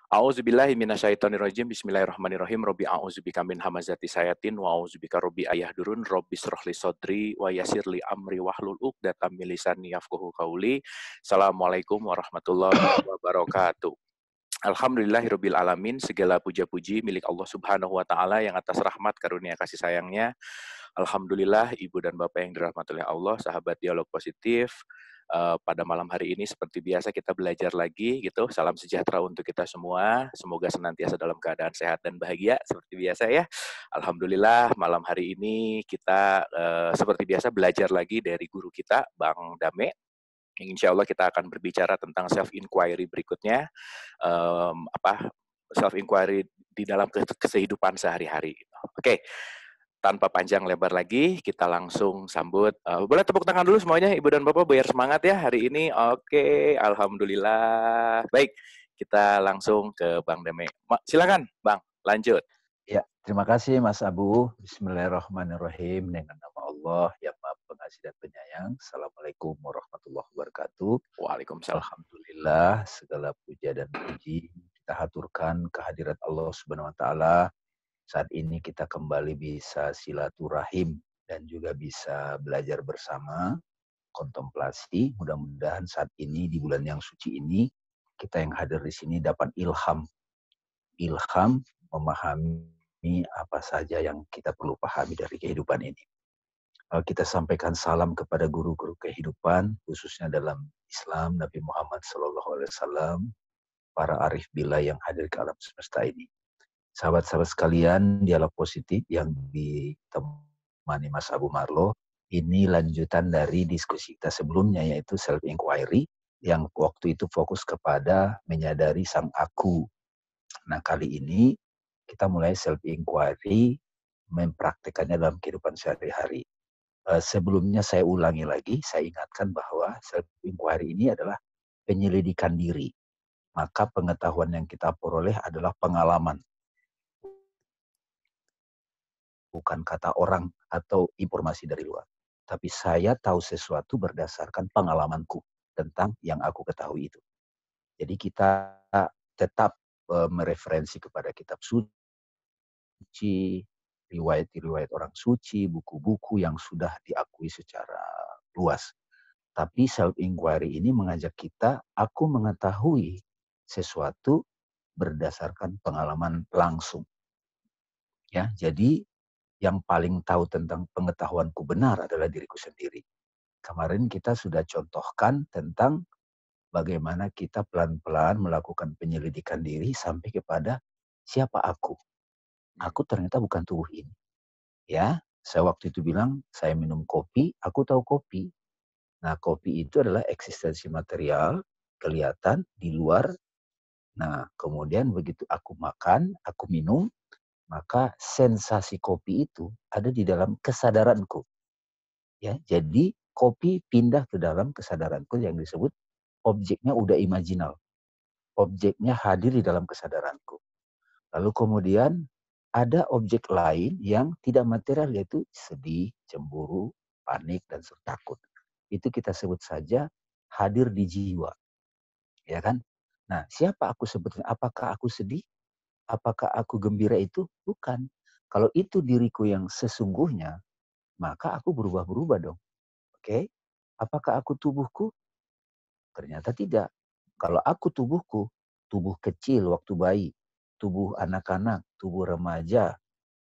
A'udzubillahi minasyaitonirrajim. Bismillahirrahmanirrahim. Robbi a'udzubika min hamazati sayatin wa a'udzubika robbi ayahdurun. Robbi shrahli sodri wa yassirli amri wahlul 'uqdatam min lisani yafqahu qauli. Assalamualaikum warahmatullahi wabarakatuh. Alhamdulillahirabbil alamin. Segala puja-puji milik Allah Subhanahu wa taala yang atas rahmat karunia kasih sayangnya. Alhamdulillah, Ibu dan Bapak yang dirahmati oleh Allah, sahabat dialog positif. Pada malam hari ini seperti biasa kita belajar lagi gitu. Salam sejahtera untuk kita semua. Semoga senantiasa dalam keadaan sehat dan bahagia seperti biasa ya. Alhamdulillah malam hari ini kita seperti biasa belajar lagi dari guru kita Bang Dame. Insya Allah kita akan berbicara tentang self inquiry berikutnya. Self inquiry di dalam kehidupan sehari-hari. Oke. Tanpa panjang lebar lagi, kita langsung sambut. Boleh tepuk tangan dulu semuanya, Ibu dan Bapak, biar semangat ya hari ini. Oke, Alhamdulillah. Baik, kita langsung ke Bang Deme. Silakan, Bang, lanjut. Ya, terima kasih Mas Abu. Bismillahirrahmanirrahim. Dengan nama Allah yang Maha Pengasih dan Penyayang. Assalamualaikum warahmatullahi wabarakatuh. Waalaikumsalam. Alhamdulillah, segala puja dan puji kita haturkan kehadirat Allah Subhanahu wa taala. Saat ini kita kembali bisa silaturahim dan juga bisa belajar bersama, kontemplasi. Mudah-mudahan saat ini di bulan yang suci ini kita yang hadir di sini dapat ilham memahami apa saja yang kita perlu pahami dari kehidupan ini. Kita sampaikan salam kepada guru-guru kehidupan, khususnya dalam Islam, Nabi Muhammad SAW, para arif billah yang hadir ke alam semesta ini. Sahabat-sahabat sekalian, dialog positif yang ditemani Mas Abu Marlo, ini lanjutan dari diskusi kita sebelumnya, yaitu self-inquiry, yang waktu itu fokus kepada menyadari sang aku. Nah, kali ini kita mulai self-inquiry, mempraktekannya dalam kehidupan sehari-hari. Sebelumnya saya ulangi lagi, saya ingatkan bahwa self-inquiry ini adalah penyelidikan diri. Maka pengetahuan yang kita peroleh adalah pengalaman. Bukan kata orang atau informasi dari luar. Tapi saya tahu sesuatu berdasarkan pengalamanku tentang yang aku ketahui itu. Jadi kita tetap mereferensi kepada kitab suci, riwayat-riwayat orang suci, buku-buku yang sudah diakui secara luas. Tapi self-inquiry ini mengajak kita, aku mengetahui sesuatu berdasarkan pengalaman langsung. Ya, jadi yang paling tahu tentang pengetahuanku benar adalah diriku sendiri. Kemarin kita sudah contohkan tentang bagaimana kita pelan-pelan melakukan penyelidikan diri sampai kepada siapa aku. Aku ternyata bukan tubuh ini. Ya, saya waktu itu bilang saya minum kopi, aku tahu kopi. Nah, kopi itu adalah eksistensi material, kelihatan di luar. Nah, kemudian begitu aku makan, aku minum, maka sensasi kopi itu ada di dalam kesadaranku. Ya, jadi kopi pindah ke dalam kesadaranku yang disebut objeknya udah imajinal. Objeknya hadir di dalam kesadaranku. Lalu kemudian ada objek lain yang tidak material, yaitu sedih, cemburu, panik, dan takut. Itu kita sebut saja hadir di jiwa. Ya kan? Nah, siapa aku sebetulnya? Apakah aku sedih? Apakah aku gembira itu? Bukan. Kalau itu diriku yang sesungguhnya, maka aku berubah-berubah dong. Oke? Apakah aku tubuhku? Ternyata tidak. Kalau aku tubuhku, tubuh kecil waktu bayi, tubuh anak-anak, tubuh remaja,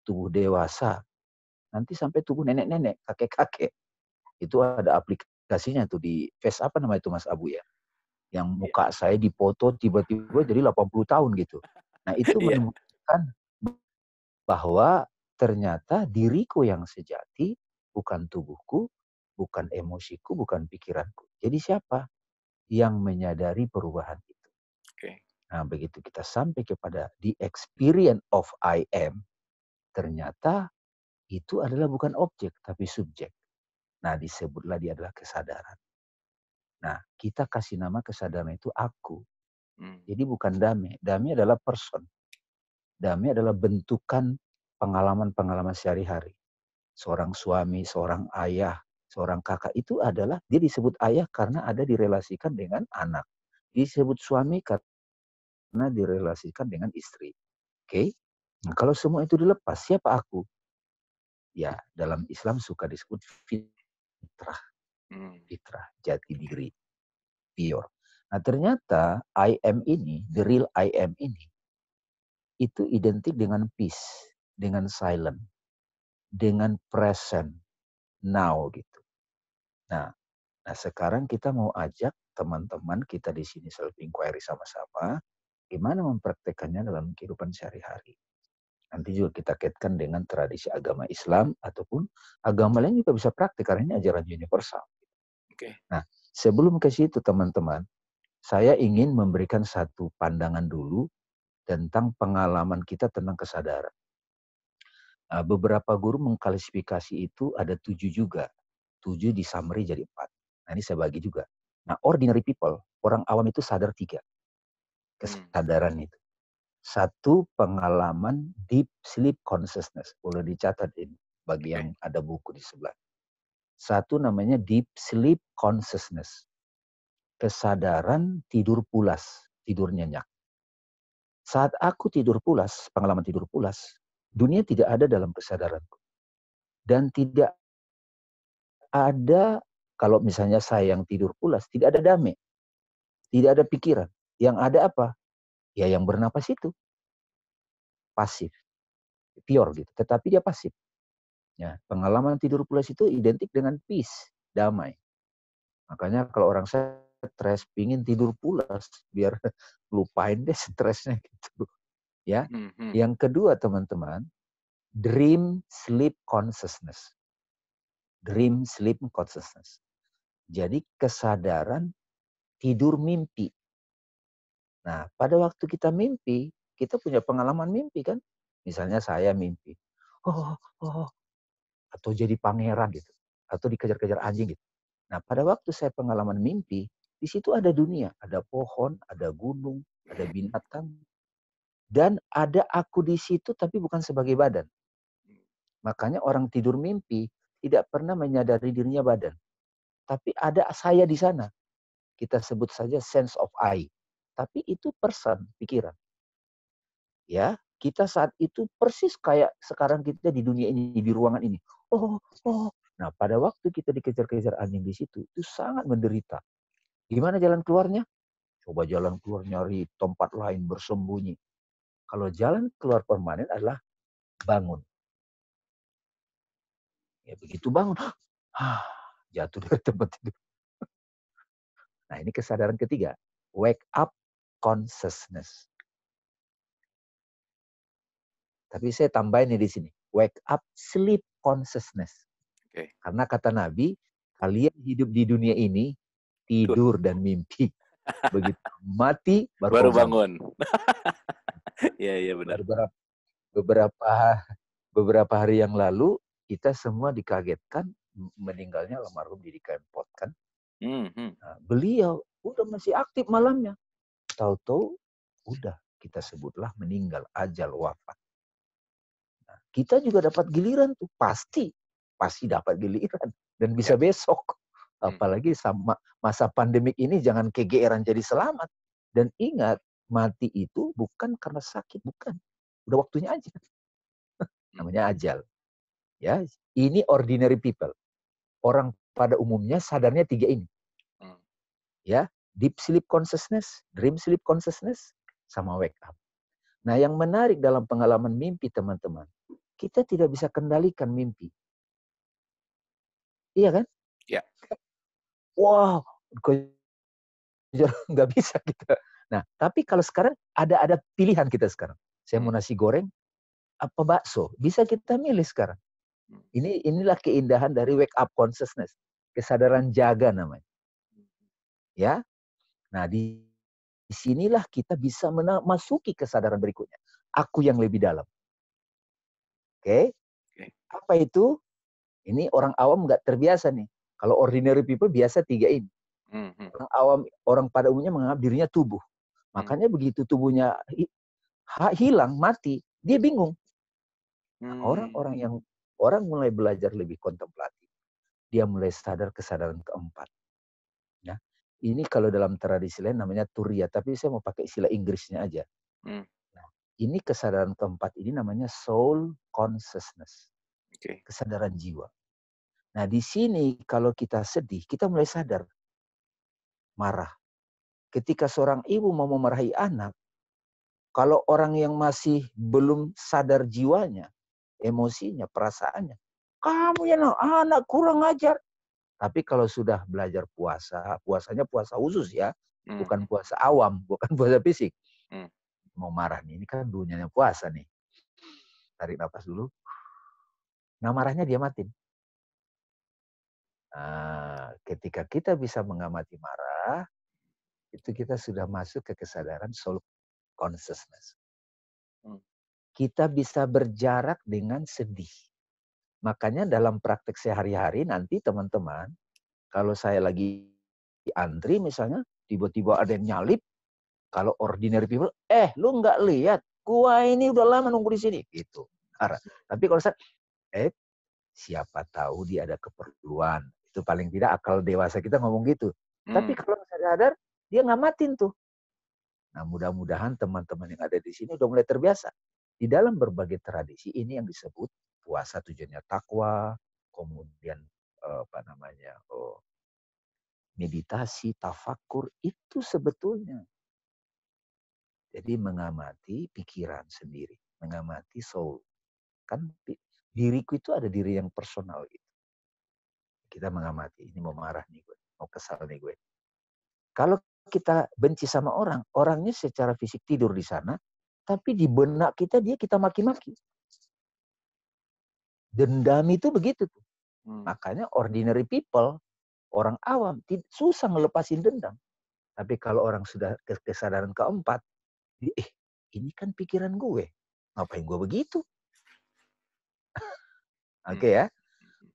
tubuh dewasa, nanti sampai tubuh nenek-nenek, kakek-kakek. Itu ada aplikasinya tuh di Face apa nama itu Mas Abu ya? Yang muka saya dipoto tiba-tiba jadi 80 tahun gitu. Nah, itu menunjukkan bahwa ternyata diriku yang sejati bukan tubuhku, bukan emosiku, bukan pikiranku. Jadi siapa? Yang menyadari perubahan itu. Nah, begitu kita sampai kepada the experience of I am, ternyata itu adalah bukan objek, tapi subjek. Nah, disebutlah dia adalah kesadaran. Nah, kita kasih nama kesadaran itu aku. Jadi bukan dame. Dame adalah person. Dame adalah bentukan pengalaman-pengalaman sehari-hari. Seorang suami, seorang ayah, seorang kakak itu adalah, dia disebut ayah karena ada direlasikan dengan anak. Disebut suami karena direlasikan dengan istri. Oke? Nah, kalau semua itu dilepas, siapa aku? Ya, dalam Islam suka disebut fitrah, Hmm. fitrah, jati diri, pure. Nah, ternyata I am ini, the real I am ini, itu identik dengan peace, dengan silent, dengan present, now gitu. Nah, sekarang kita mau ajak teman-teman kita di sini self inquiry sama-sama, gimana mempraktekannya dalam kehidupan sehari-hari. Nanti juga kita kaitkan dengan tradisi agama Islam ataupun agama lain juga bisa praktik karena ini ajaran universal. Oke. Nah, sebelum ke situ teman-teman, saya ingin memberikan satu pandangan dulu tentang pengalaman kita tentang kesadaran. Beberapa guru mengklasifikasi itu ada 7 juga. 7 di summary jadi 4. Nah, ini saya bagi juga. Nah, ordinary people, orang awam itu sadar 3 kesadaran itu. Satu, pengalaman deep sleep consciousness. Boleh dicatat ini bagi yang ada buku di sebelah. Satu namanya deep sleep consciousness. Kesadaran tidur pulas, tidur nyenyak. Saat aku tidur pulas, pengalaman tidur pulas, dunia tidak ada dalam kesadaranku. Dan tidak ada, kalau misalnya saya yang tidur pulas, tidak ada damai. Tidak ada pikiran. Yang ada apa? Ya yang bernapas itu. Pasif. Pure gitu. Tetapi dia pasif. Ya, pengalaman tidur pulas itu identik dengan peace. Damai. Makanya kalau orang stres, pingin tidur pulas. Biar lupain deh stresnya gitu. Ya. Yang kedua teman-teman, dream sleep consciousness. Dream sleep consciousness. Jadi kesadaran tidur mimpi. Nah, pada waktu kita mimpi, kita punya pengalaman mimpi kan? Misalnya saya mimpi, oh, oh, atau jadi pangeran gitu, atau dikejar-kejar anjing gitu. Nah, pada waktu saya pengalaman mimpi, di situ ada dunia, ada pohon, ada gunung, ada binatang, dan ada aku di situ tapi bukan sebagai badan. Makanya orang tidur mimpi tidak pernah menyadari dirinya badan. Tapi ada saya di sana. Kita sebut saja sense of I. Tapi itu person, pikiran. Ya, kita saat itu persis kayak sekarang kita di dunia ini, di ruangan ini. Oh, oh. Nah, pada waktu kita dikejar-kejar anjing di situ, itu sangat menderita. Gimana jalan keluarnya? Coba jalan keluar nyari tempat lain bersembunyi. Kalau jalan keluar permanen adalah bangun. Ya begitu bangun, jatuh dari tempat tidur. Nah, ini kesadaran ketiga. Wake up consciousness. Tapi saya tambahin nih di sini. Wake up sleep consciousness. Okay. Karena kata Nabi, kalian hidup di dunia ini tidur dan mimpi. Begitu mati baru bangun. Iya, iya benar. Beberapa beberapa hari yang lalu kita semua dikagetkan meninggalnya almarhum Didi Kempot kan. Nah, beliau udah masih aktif malamnya. Tahu-tahu udah kita sebutlah meninggal, ajal, wafat. Nah, kita juga dapat giliran tuh, pasti dapat giliran dan bisa besok. Apalagi sama masa pandemik ini jangan kegeeran jadi selamat. Dan ingat, mati itu bukan karena sakit, bukan. Udah waktunya aja. Namanya ajal. Ya, ini ordinary people. Orang pada umumnya sadarnya 3 ini. Ya, deep sleep consciousness, dream sleep consciousness, sama wake up. Nah, yang menarik dalam pengalaman mimpi teman-teman, kita tidak bisa kendalikan mimpi. Iya kan? Iya. Wow, nggak bisa kita. Nah, tapi kalau sekarang ada pilihan kita sekarang. Saya mau nasi goreng, apa bakso? Bisa kita milih sekarang. Inilah keindahan dari wake up consciousness. Kesadaran jaga namanya. Ya. Nah, di sinilah kita bisa masuki kesadaran berikutnya. Aku yang lebih dalam. Oke? Apa itu? Ini orang awam nggak terbiasa nih. Kalau ordinary people biasa 3 ini. Orang awam, orang pada umumnya menganggap dirinya tubuh. Makanya begitu tubuhnya hilang, mati, dia bingung. Nah, orang mulai belajar lebih kontemplatif. Dia mulai sadar kesadaran keempat. Ya. Ini kalau dalam tradisi lain namanya turiya, tapi saya mau pakai istilah Inggrisnya aja. Hmm. Nah, ini kesadaran keempat ini namanya soul consciousness, Oke. kesadaran jiwa. Nah, di sini kalau kita sedih, kita mulai sadar, marah. Ketika seorang ibu mau memarahi anak, kalau orang yang masih belum sadar jiwanya, emosinya, perasaannya, kamu ya anak kurang ajar. Tapi kalau sudah belajar puasa, puasanya puasa khusus ya, bukan puasa awam, bukan puasa fisik. Mau marah nih, ini kan dunianya puasa nih. Tarik nafas dulu. Nah, marahnya dia matiin. Nah, ketika kita bisa mengamati marah, itu kita sudah masuk ke kesadaran soul consciousness. Kita bisa berjarak dengan sedih. Makanya dalam praktek sehari-hari nanti teman-teman, kalau saya lagi antri misalnya, tiba-tiba ada yang nyalip, kalau ordinary people, lu nggak lihat, gua ini udah lama nunggu di sini, gitu. Tapi kalau saya, siapa tahu dia ada keperluan. Itu paling tidak akal dewasa kita ngomong gitu. Tapi kalau sadar, dia ngamatin tuh. Nah, mudah-mudahan teman-teman yang ada di sini udah mulai terbiasa. Di dalam berbagai tradisi ini yang disebut puasa tujuannya takwa, kemudian meditasi, tafakur, itu sebetulnya. Jadi mengamati pikiran sendiri, mengamati soul. Kan diriku itu ada diri yang personal gitu. Kita mengamati, ini mau marah nih gue, mau kesal nih gue. Kalau kita benci sama orang, orangnya secara fisik tidur di sana, tapi di benak kita kita maki-maki. Dendam itu begitu tuh. Makanya ordinary people, orang awam, susah ngelepasin dendam. Tapi kalau orang sudah kesadaran keempat, ini kan pikiran gue. Ngapain gue begitu? Oke ya.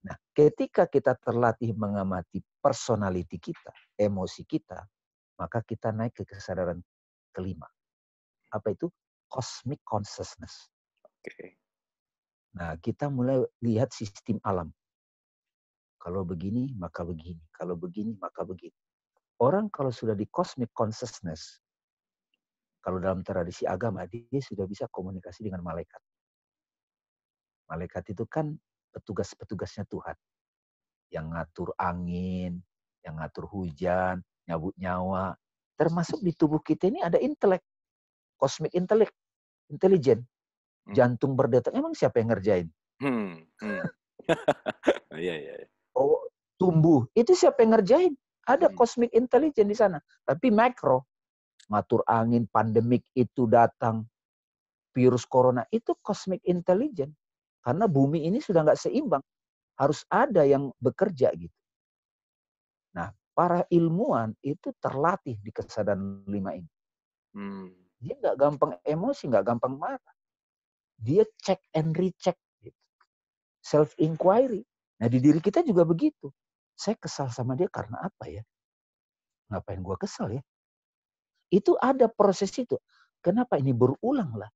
Nah, ketika kita terlatih mengamati personality kita, emosi kita, maka kita naik ke kesadaran kelima. Apa itu? Cosmic consciousness. Oke. Nah, kita mulai lihat sistem alam. Kalau begini, maka begini. Kalau begini, maka begini. Orang kalau sudah di cosmic consciousness, kalau dalam tradisi agama, dia sudah bisa komunikasi dengan malaikat. Malaikat itu kan petugas-petugasnya Tuhan. Yang ngatur angin, yang ngatur hujan, nyabut nyawa. Termasuk di tubuh kita ini ada intelek. Cosmic intelek. Intelijen. Jantung berdetak. Emang siapa yang ngerjain? Iya. Oh, tumbuh. Itu siapa yang ngerjain? Ada cosmic intelligence di sana. Tapi makro. Ngatur angin, pandemik itu datang. Virus corona itu cosmic intelligence. Karena bumi ini sudah nggak seimbang. Harus ada yang bekerja gitu. Nah, para ilmuwan itu terlatih di kesadaran 5 ini. Dia nggak gampang emosi, nggak gampang marah. Dia check and recheck. Gitu. Self-inquiry. Nah, di diri kita juga begitu. Saya kesal sama dia karena apa ya? Ngapain gua kesal ya? Itu ada proses itu. Kenapa ini berulang lah?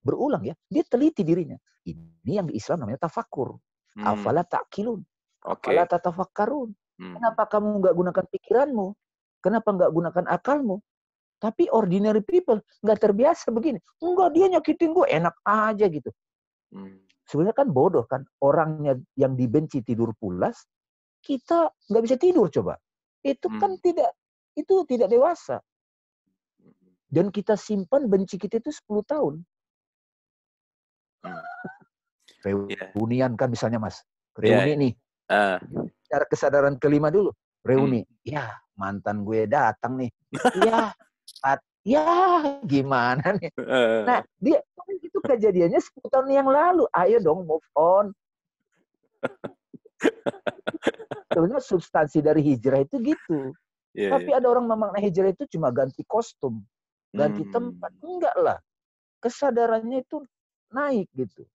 Berulang ya. Dia teliti dirinya. Ini yang di Islam namanya tafakur. Afala ta'qilun. Afala tatafakkarun. Kenapa kamu nggak gunakan pikiranmu? Kenapa nggak gunakan akalmu? Tapi ordinary people nggak terbiasa begini. Enggak, dia nyakitin gue, enak aja gitu. Sebenarnya kan bodoh kan. Orangnya yang dibenci tidur pulas, kita nggak bisa tidur coba. Itu kan tidak dewasa. Dan kita simpan benci kita itu 10 tahun. Reunian kan misalnya Mas. Reuni nih. Cara kesadaran kelima dulu. Reuni. Ya, mantan gue datang nih. Ya, gimana nih. Nah, dia itu kejadiannya 10 tahun yang lalu. Ayo dong move on. Sebenarnya substansi dari hijrah itu gitu. Tapi ada orang memaknai hijrah itu cuma ganti kostum. Ganti tempat. Enggak lah. Kesadarannya itu naik gitu.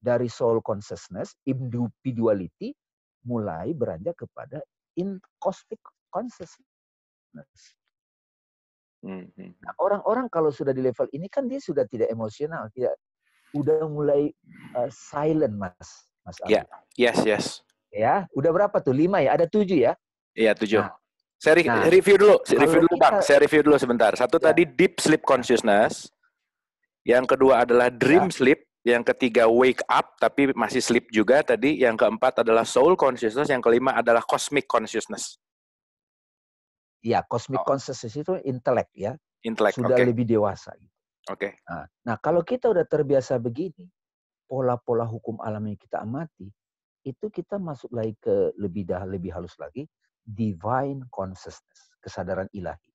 Dari soul consciousness, individuality, mulai beranjak kepada cosmic consciousness. Nah, orang-orang kalau sudah di level ini kan dia sudah tidak emosional, udah mulai silent, Mas. Yes. Ya, udah berapa tuh? 5 ya? Ada 7 ya? Iya, 7. Nah, Saya nah review dulu, kalau Bang. kita Saya review dulu sebentar. Satu ya, tadi deep sleep ya, consciousness, yang kedua adalah dream ya, sleep, yang ketiga wake up tapi masih sleep juga tadi, yang keempat adalah soul consciousness, yang kelima adalah cosmic consciousness. ya, cosmic Oh, consciousness itu intelek ya, intellect. sudah Oke. lebih dewasa. Oke. Nah, kalau kita udah terbiasa begini, pola-pola hukum alam yang kita amati, itu kita masuk lagi ke lebih halus lagi, divine consciousness, kesadaran ilahi.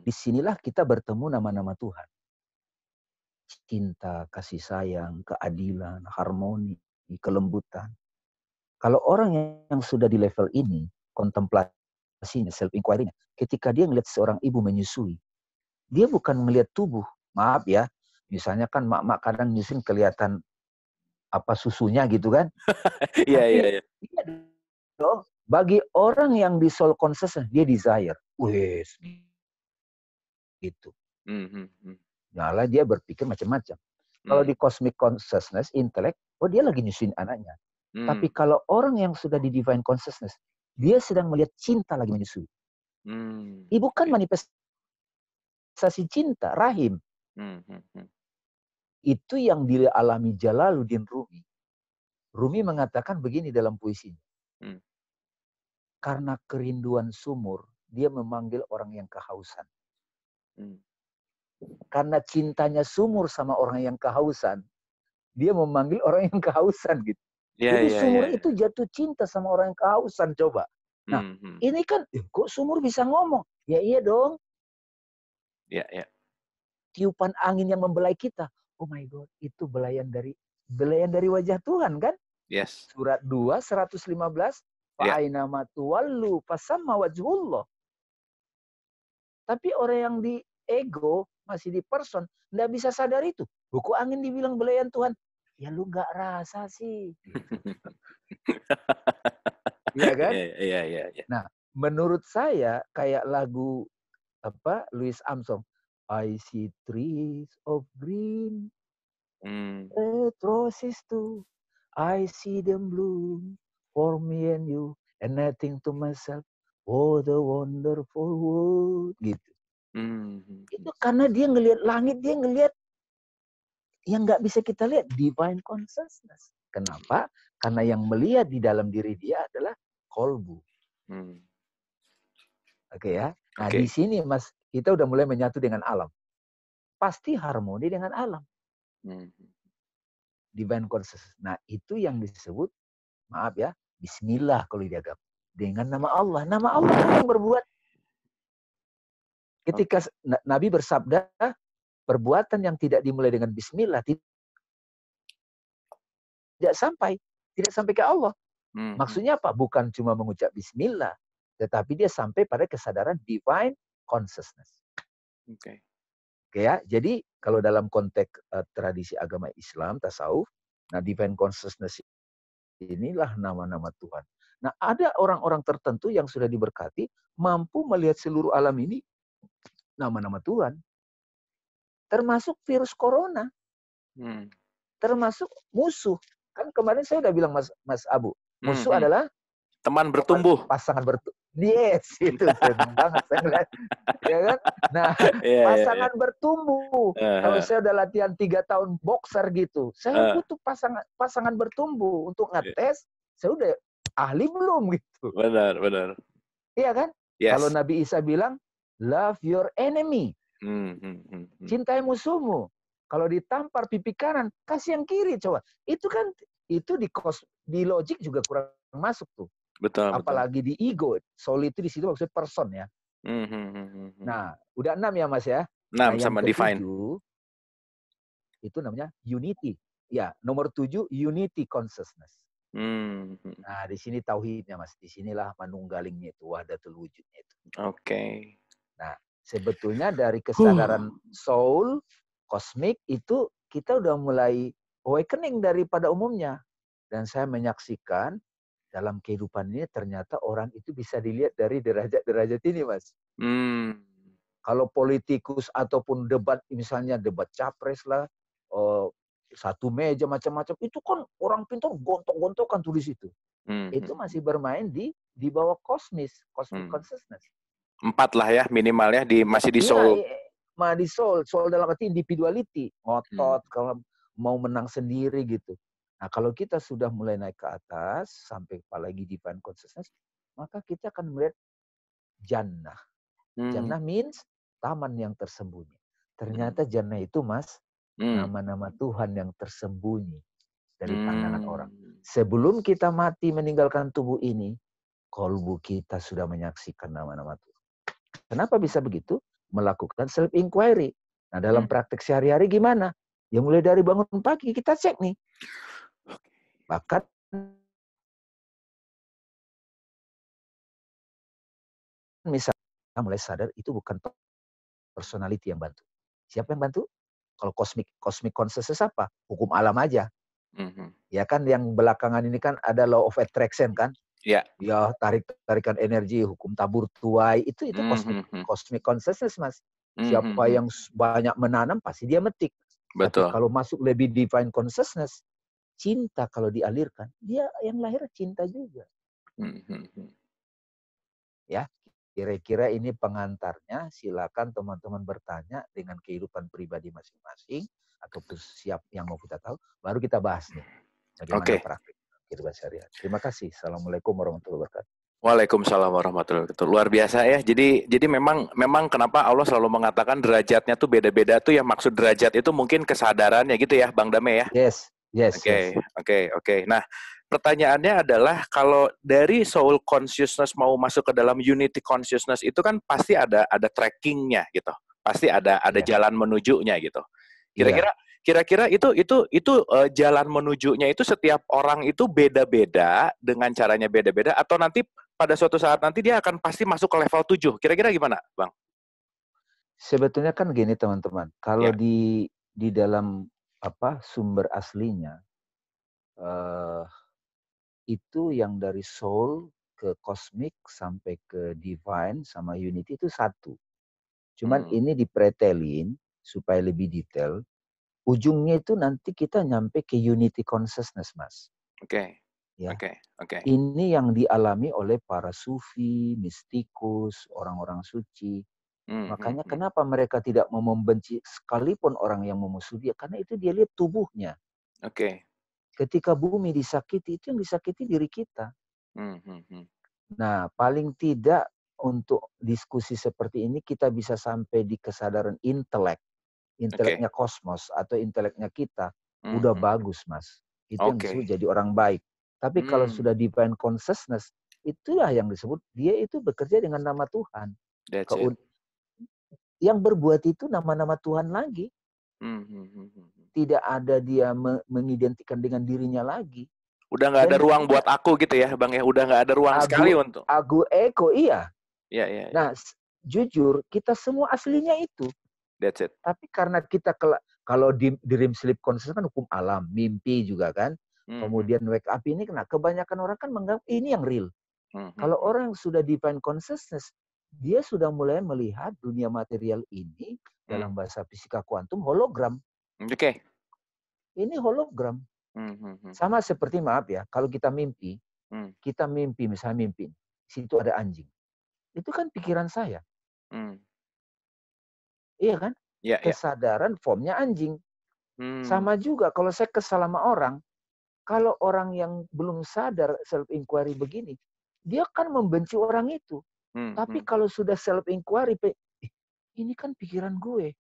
Disinilah kita bertemu nama-nama Tuhan. Cinta, kasih sayang, keadilan, harmoni, kelembutan. Kalau orang yang sudah di level ini, kontemplasinya, self-inquiry-nya, ketika dia melihat seorang ibu menyusui, dia bukan melihat tubuh. Maaf ya, misalnya kan mak-mak kadang nyusun kelihatan apa susunya gitu kan. Iya, iya, Tapi iya. iya dong, bagi orang yang di soul consciousness, dia desire. Wes, gitu. Malah dia berpikir macam-macam. Kalau di cosmic consciousness, intelek, oh dia lagi nyusuin anaknya. Tapi kalau orang yang sudah di divine consciousness, dia sedang melihat cinta lagi menyusui. Ibu kan manifestasi cinta, rahim. Itu yang dialami Jalaluddin Rumi. Rumi mengatakan begini dalam puisinya. Karena kerinduan sumur, dia memanggil orang yang kehausan. Karena cintanya sumur sama orang yang kehausan, dia memanggil orang yang kehausan gitu. Jadi sumur itu jatuh cinta sama orang yang kehausan, coba. Nah, ini kan, kok sumur bisa ngomong? Ya iya dong. Iya, iya. Tiupan angin yang membelai kita. Oh my God, itu belayan dari wajah Tuhan kan? Yes. Surat 2, 115. Fa'aina matuwallu fasamma wajhullah. Tapi orang yang di ego, masih di person, nggak bisa sadar itu. Buku angin dibilang belayan Tuhan. Ya lu nggak rasa sih. Iya kan? Iya, iya, iya. Nah, menurut saya kayak lagu Louis Armstrong, I see trees of green, red roses too. I see them bloom for me and you, and I think to myself, oh the wonderful world, gitu. Itu karena dia ngelihat langit, dia ngelihat yang nggak bisa kita lihat, divine consciousness. Kenapa? Karena yang melihat di dalam diri dia adalah kolbu. Oke ya. Nah, di sini Mas, kita udah mulai menyatu dengan alam. Pasti harmoni dengan alam. Divine consciousness. Nah, itu yang disebut, maaf ya, bismillah kalau dianggap. Dengan nama Allah. Nama Allah yang berbuat. Ketika Nabi bersabda, perbuatan yang tidak dimulai dengan bismillah tidak sampai ke Allah. Maksudnya apa? Bukan cuma mengucap bismillah, tetapi dia sampai pada kesadaran divine consciousness. Oke ya. Jadi kalau dalam konteks tradisi agama Islam, tasawuf, nah divine consciousness inilah nama-nama Tuhan. Nah, ada orang-orang tertentu yang sudah diberkati mampu melihat seluruh alam ini nama-nama Tuhan. Termasuk virus corona. Termasuk musuh. Kan kemarin saya udah bilang Mas Abu, musuh adalah teman bertumbuh. Pasangan bertumbuh. Yes, itu senang banget saya ngeliat. Ya kan? Nah, pasangan bertumbuh. Kalau saya udah latihan 3 tahun boxer gitu, saya butuh pasangan bertumbuh untuk ngetes, saya udah ahli belum gitu. Benar, benar. Iya kan? Yes. Kalau Nabi Isa bilang, love your enemy. Cintai musuhmu. Kalau ditampar pipi kanan, kasih yang kiri coba. Itu kan di logik juga kurang masuk tuh. Betul. Apalagi di ego. Soul itu di situ maksudnya person ya. Nah, udah 6 ya Mas ya. 6 nah, yang sama divine. Itu namanya unity. Ya, nomor 7 unity consciousness. Nah, di sini tauhidnya Mas. Di sinilah manunggalingnya itu, wahdatul wujudnya itu. Oke. Nah, sebetulnya dari kesadaran soul, kosmik itu kita udah mulai awakening daripada umumnya. Dan saya menyaksikan dalam kehidupan ini ternyata orang itu bisa dilihat dari derajat-derajat ini, Mas. Kalau politikus ataupun debat, misalnya debat capres lah, satu meja macam-macam, itu kan orang pintar gontok-gontokan tuh di situ. Itu masih bermain di di bawah cosmic Hmm. consciousness. 4 lah ya minimalnya masih di Iya, soul. di soul dalam arti individuality, Hmm. ngotot kalau mau menang sendiri gitu. Nah, kalau kita sudah mulai naik ke atas sampai apalagi divine consciousness, maka kita akan melihat jannah. Hmm. Jannah means taman yang tersembunyi. Hmm. Ternyata jannah itu, Mas, Hmm. nama-nama Tuhan yang tersembunyi dari pandangan orang. Hmm. Sebelum kita mati meninggalkan tubuh ini, kolbu kita sudah menyaksikan nama-nama Tuhan. Kenapa bisa begitu? Melakukan self inquiry. Nah, dalam praktek sehari-hari gimana? Ya mulai dari bangun pagi kita cek nih. Bahkan misalnya mulai sadar itu bukan personality yang bantu. Siapa yang bantu? Kalau cosmic consciousness apa? Hukum alam aja. Ya kan yang belakangan ini kan ada law of attraction kan? Ya. Ya tarikan energi, hukum tabur tuai itu cosmic consciousness, Mas. Siapa yang banyak menanam pasti dia metik. Tapi Betul. kalau masuk lebih divine consciousness, cinta kalau dialirkan, dia yang lahir cinta juga. Ya, kira-kira ini pengantarnya. Silakan teman-teman bertanya dengan kehidupan pribadi masing-masing ataupun siap yang mau kita tahu, baru kita bahas nih bagaimana praktik kehidupan sehari-hari. Terima kasih. Assalamualaikum warahmatullahi wabarakatuh. Waalaikumsalam warahmatullahi wabarakatuh. Luar biasa ya. Jadi memang kenapa Allah selalu mengatakan derajatnya tuh beda-beda tuh, yang maksud derajat itu mungkin kesadarannya gitu ya, Bang Dame ya. Yes. Oke. Nah, pertanyaannya adalah kalau dari soul consciousness mau masuk ke dalam unity consciousness itu kan pasti ada trackingnya gitu. Pasti ada jalan menujunya gitu. Kira-kira itu jalan menujunya itu setiap orang itu beda-beda dengan caranya beda-beda, atau nanti pada suatu saat nanti dia akan pasti masuk ke level 7. Kira-kira gimana, Bang? Sebetulnya kan gini teman-teman, kalau di dalam sumber aslinya itu yang dari soul ke cosmic sampai ke divine sama unity itu satu. Cuman ini dipretelin supaya lebih detail. Ujungnya itu nanti kita nyampe ke unity consciousness, Mas. Oke. Ini yang dialami oleh para sufi, mistikus, orang-orang suci. Makanya kenapa mereka tidak mau membenci sekalipun orang yang memusuhi dia, karena itu dia lihat tubuhnya. Ketika bumi disakiti, itu yang disakiti diri kita. Nah, paling tidak untuk diskusi seperti ini kita bisa sampai di kesadaran inteleknya kosmos atau inteleknya kita. Udah bagus, Mas. Itu yang disebut jadi orang baik. Tapi kalau sudah divine consciousness, itulah yang disebut dia itu bekerja dengan nama Tuhan. Yang berbuat itu nama-nama Tuhan lagi. Tidak ada dia mengidentikan dengan dirinya lagi. Udah nggak ada ruang buat aku gitu ya, Bang ya. Udah nggak ada ruang sekali untuk Agu ego, iya. Iya. Nah, jujur kita semua aslinya itu. That's it. Tapi karena kita kalau di dream sleep consciousness kan hukum alam, mimpi juga kan. Kemudian wake up ini kena kebanyakan orang kan menganggap ini yang real. Kalau orang yang sudah divine consciousness, dia sudah mulai melihat dunia material ini dalam bahasa fisika kuantum hologram. Ini hologram. Sama seperti maaf ya, kalau kita mimpi misalnya mimpi, situ ada anjing. Itu kan pikiran saya. Iya kan? Kesadaran formnya anjing. Sama juga kalau saya kesal sama orang, kalau orang yang belum sadar self inquiry begini, dia kan membenci orang itu. Tapi kalau sudah self inquiry, ini kan pikiran gue.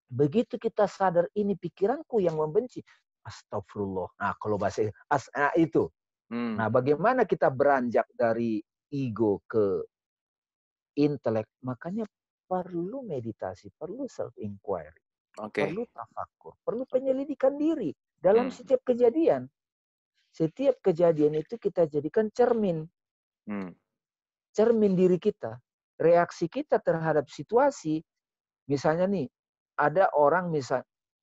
Begitu kita sadar ini pikiranku yang membenci, astagfirullah. Nah, kalau bahasa itu. Nah, bagaimana kita beranjak dari ego ke intelek? Makanya perlu meditasi, perlu self inquiry, perlu tafakur, perlu penyelidikan diri dalam setiap kejadian. Setiap kejadian itu kita jadikan cermin. Cermin diri kita. Reaksi kita terhadap situasi. Misalnya nih, ada orang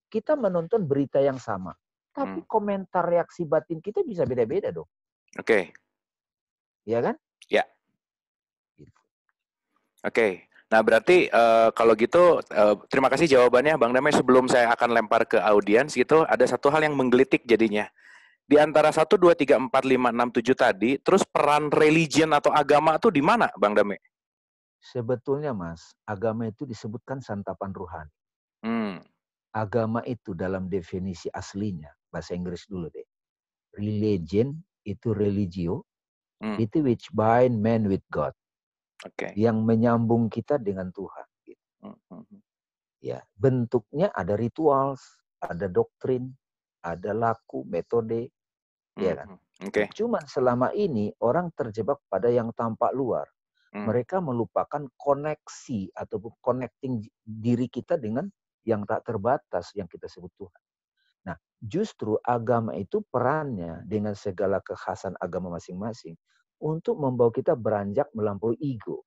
kita menonton berita yang sama. Tapi komentar reaksi batin kita bisa beda-beda dong. Iya kan? Ya. Nah, berarti kalau gitu terima kasih jawabannya Bang Damai. Sebelum saya akan lempar ke audiens gitu, ada satu hal yang menggelitik jadinya. di antara 1, 2, 3, 4, 5, 6, 7 tadi, terus peran religion atau agama tuh di mana, Bang Dame? Sebetulnya Mas, agama itu disebutkan santapan rohani. Hmm, Agama itu dalam definisi aslinya, bahasa Inggris dulu deh. Religion itu religio, hmm, itu which bind man with God, oke. yang menyambung kita dengan Tuhan. Gitu. Hmm, hmm, hmm, Ya, bentuknya ada ritual, ada doktrin, ada laku, metode, hmm, ya kan. hmm, Nah, oke. cuman selama ini orang terjebak pada yang tampak luar. Hmm, Mereka melupakan koneksi ataupun connecting diri kita dengan yang tak terbatas yang kita sebut Tuhan. Nah, justru agama itu perannya dengan segala kekhasan agama masing-masing untuk membawa kita beranjak melampaui ego,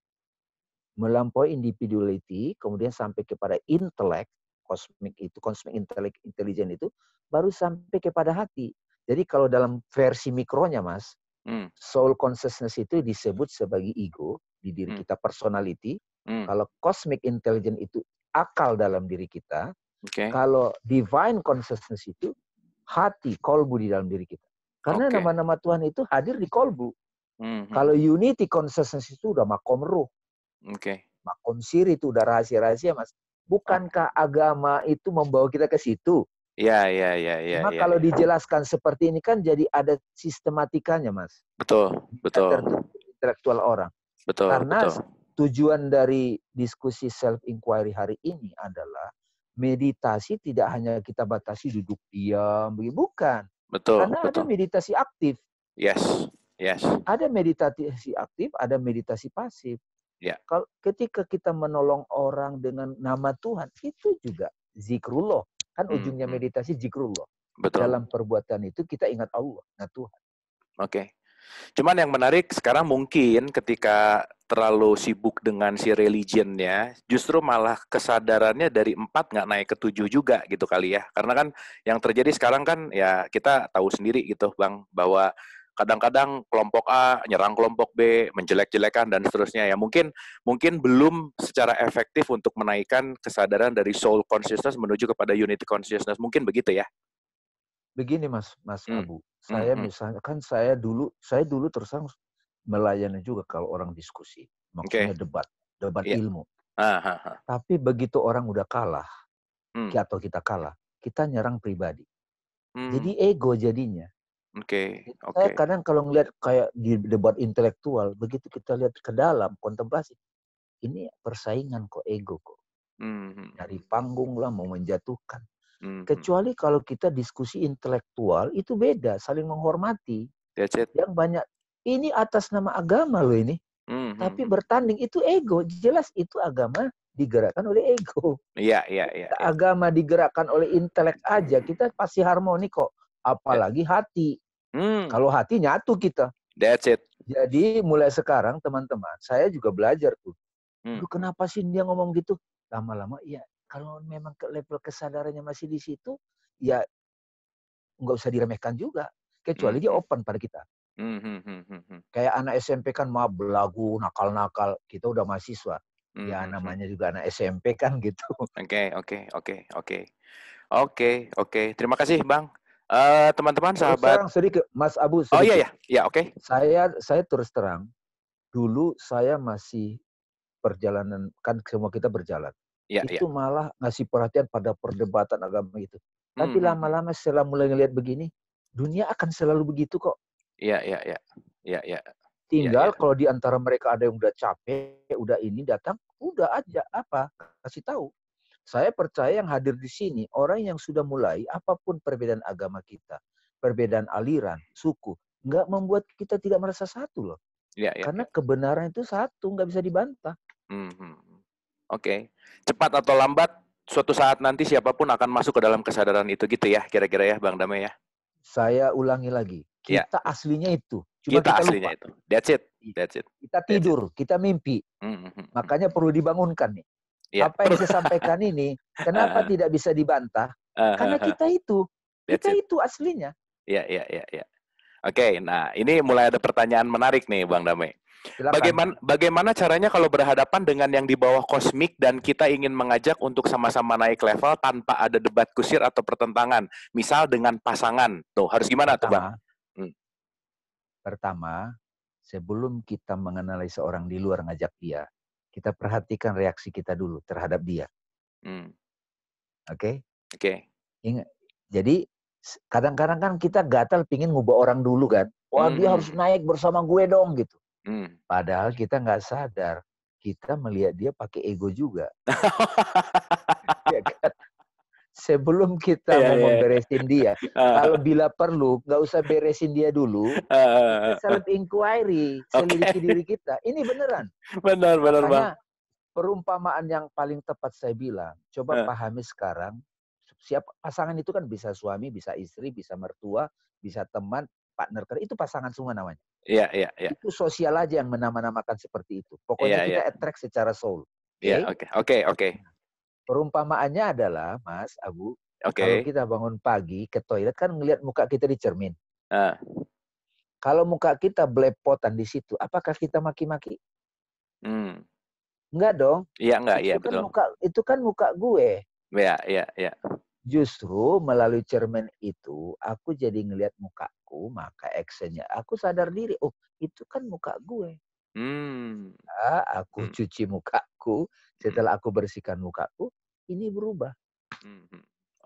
melampaui individuality, kemudian sampai kepada intelek, kosmik itu, kosmik intelek, intelijen itu, baru sampai kepada hati. Jadi kalau dalam versi mikronya, Mas, hmm, soul consciousness itu disebut sebagai ego di diri hmm, kita, personality. hmm, Kalau cosmic intelligence itu akal dalam diri kita. oke, Kalau divine consciousness itu hati, kolbu di dalam diri kita. Karena oke. nama-nama Tuhan itu hadir di kolbu. Hmm, hmm, Kalau unity consciousness itu udah makom ruh, oke. makom siri itu udah rahasia-rahasia, Mas. Oh, Bukankah agama itu membawa kita ke situ? ya, ya, ya, ya, Cuma ya, kalau ya. dijelaskan seperti ini kan jadi ada sistematikanya, Mas. Betul, Bisa betul, tertutup intelektual orang. betul, Karena betul, tujuan dari diskusi self inquiry hari ini adalah meditasi tidak hanya kita batasi duduk diam, bukan. betul, Karena ada betul. meditasi aktif, Yes, yes, ada meditasi aktif, ada meditasi pasif. ya, Kalau ketika kita menolong orang dengan nama Tuhan, itu juga zikrullah. Kan hmm, ujungnya hmm, meditasi zikrullah. betul. Dalam perbuatan itu kita ingat Allah, nah Tuhan. Oke. Cuman yang menarik sekarang mungkin ketika terlalu sibuk dengan si religionnya, justru malah kesadarannya dari 4 nggak naik ke 7 juga gitu kali ya. Karena kan yang terjadi sekarang kan ya kita tahu sendiri gitu Bang, bahwa kadang-kadang kelompok A nyerang kelompok B, menjelek-jelekan dan seterusnya ya. Mungkin mungkin belum secara efektif untuk menaikkan kesadaran dari soul consciousness menuju kepada unity consciousness. Mungkin begitu ya. Begini Mas Hmm. Abu, Hmm, saya hmm. misalnya kan saya dulu terus terang melayani juga kalau orang diskusi, maksudnya Oke. debat Iya. ilmu. Ah, ah, ah. Tapi begitu orang udah kalah, Hmm. atau kita kalah, kita nyerang pribadi. Hmm. Jadi ego jadinya. Oke, Jadi saya oke. kadang kalau ngelihat kayak di debat intelektual, begitu kita lihat ke dalam, kontemplasi, ini persaingan kok, ego kok. Mhm, Dari mhm, panggung lah, mau menjatuhkan. mhm. Kecuali kalau kita diskusi intelektual, itu beda, saling menghormati. That's it. Yang banyak, ini atas nama agama loh ini. Mhm, Tapi mhm. bertanding, itu ego. Jelas itu agama digerakkan oleh ego. Iya, iya, iya, iya. Agama digerakkan oleh intelek aja, kita pasti harmoni kok. Ya. Apalagi hati. Hmm, Kalau hati nyatu kita. that's it. Jadi mulai sekarang teman-teman, saya juga belajar tuh. Hmm, Aduh kenapa sih dia ngomong gitu? Lama-lama ya kalau memang ke level kesadarannya masih di situ, ya nggak usah diremehkan juga. Kecuali dia mhm, open pada kita. mhm, mhm, mhm, Kayak anak SMP kan mah belagu, nakal-nakal. Kita udah mahasiswa. Ya mhm, mhm. namanya juga anak SMP kan gitu. Oke, oke, oke, oke. Oke, oke. Terima kasih, Bang. Teman-teman, Terus sahabat. terang sedikit, Mas Abu Oh iya sedikit. ya, ya oke. Saya terus terang, dulu saya masih perjalanan, kan semua kita berjalan. Iya, iya. Itu malah ngasih perhatian pada perdebatan agama itu. Mhm, Tapi mhm. lama-lama setelah mulai ngelihat begini, dunia akan selalu begitu kok. Iya, iya, iya. Iya, iya. Iya, iya. Tinggal kalau di antara mereka ada yang udah capek, udah ini datang, udah aja apa, kasih tahu. Saya percaya yang hadir di sini, orang yang sudah mulai, apapun perbedaan agama kita, perbedaan aliran, suku, nggak membuat kita tidak merasa satu loh. Iya, iya, Karena iya. kebenaran itu satu, nggak bisa dibantah. Mhm. Oke. Cepat atau lambat, suatu saat nanti siapapun akan masuk ke dalam kesadaran itu gitu ya, kira-kira ya, Bang Dame ya. Saya ulangi lagi, Ya, kita aslinya itu, cuma kita kita aslinya lupa. itu. That's it. That's it. Kita That's it. tidur, kita mimpi. Mhm, mhm, mhm. Makanya perlu dibangunkan nih. Iya, Apa yang saya sampaikan ini, kenapa heeh, tidak bisa dibantah? heeh, Karena heeh. kita That's it. itu aslinya. Iya, iya, iya, iya. Oke, nah ini mulai ada pertanyaan menarik nih Bang Dame. Silakan. Bagaimana caranya kalau berhadapan dengan yang di bawah kosmik dan kita ingin mengajak untuk sama-sama naik level tanpa ada debat kusir atau pertentangan? Misal dengan pasangan. Tuh, harus gimana tuh Bang? Pertama, pertama, sebelum kita mengenali seorang di luar ngajak dia, kita perhatikan reaksi kita dulu terhadap dia. Hmm. Oke? Oke. Ingat. Jadi kadang-kadang kan kita gatal pingin ngubah orang dulu kan. Wah, dia harus naik bersama gue dong gitu. Padahal kita nggak sadar, kita melihat dia pakai ego juga. Ya kan? Sebelum kita Iya, mau iya. memberesin dia, kalau bila perlu, nggak usah beresin dia dulu, kita self inquiry, selidiki Oke. diri kita. Ini beneran. Benar, benar Bang. Makanya perumpamaan yang paling tepat saya bilang, coba Eh, pahami sekarang, siapa pasangan itu kan bisa suami, bisa istri, bisa mertua, bisa teman, partner kerja, itu pasangan semua namanya. Iya, iya, iya. Itu sosial aja yang menama-namakan seperti itu. Iya, Pokoknya iya. kita attract secara soul. Iya, Oke? oke. Oke, oke. Perumpamaannya adalah, Mas, Abu, kalau Oke. kita bangun pagi ke toilet kan ngelihat muka kita di cermin. Eh, Kalau muka kita belepotan di situ, apakah kita maki-maki? hmm. Enggak dong. Iya, enggak, iya betul. Itu kan muka gue. Iya, iya, iya. Justru melalui cermin itu, aku jadi ngelihat mukaku, maka actionnya aku sadar diri, oh itu kan muka gue. Hmm. Aku Hmm. cuci mukaku, Hmm. setelah aku bersihkan mukaku, ini berubah. Hmm.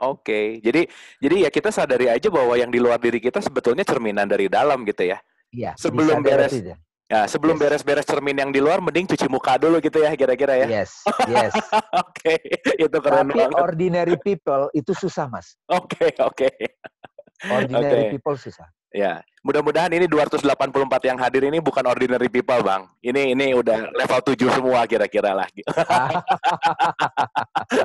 Oke, jadi ya kita sadari aja bahwa yang di luar diri kita sebetulnya cerminan dari dalam gitu ya. Iya, Sebelum disadari beres, aja. ya sebelum Yes, beres-beres cermin yang di luar, mending cuci muka dulu gitu ya, kira-kira ya. yes, yes. Oke, itu keren Tapi banget. ordinary people itu susah, Mas. Oke, oke. Ordinary Oke. people susah. Ya, mudah-mudahan ini 284 yang hadir ini bukan ordinary people, Bang. Ini udah level 7 semua kira-kira lah.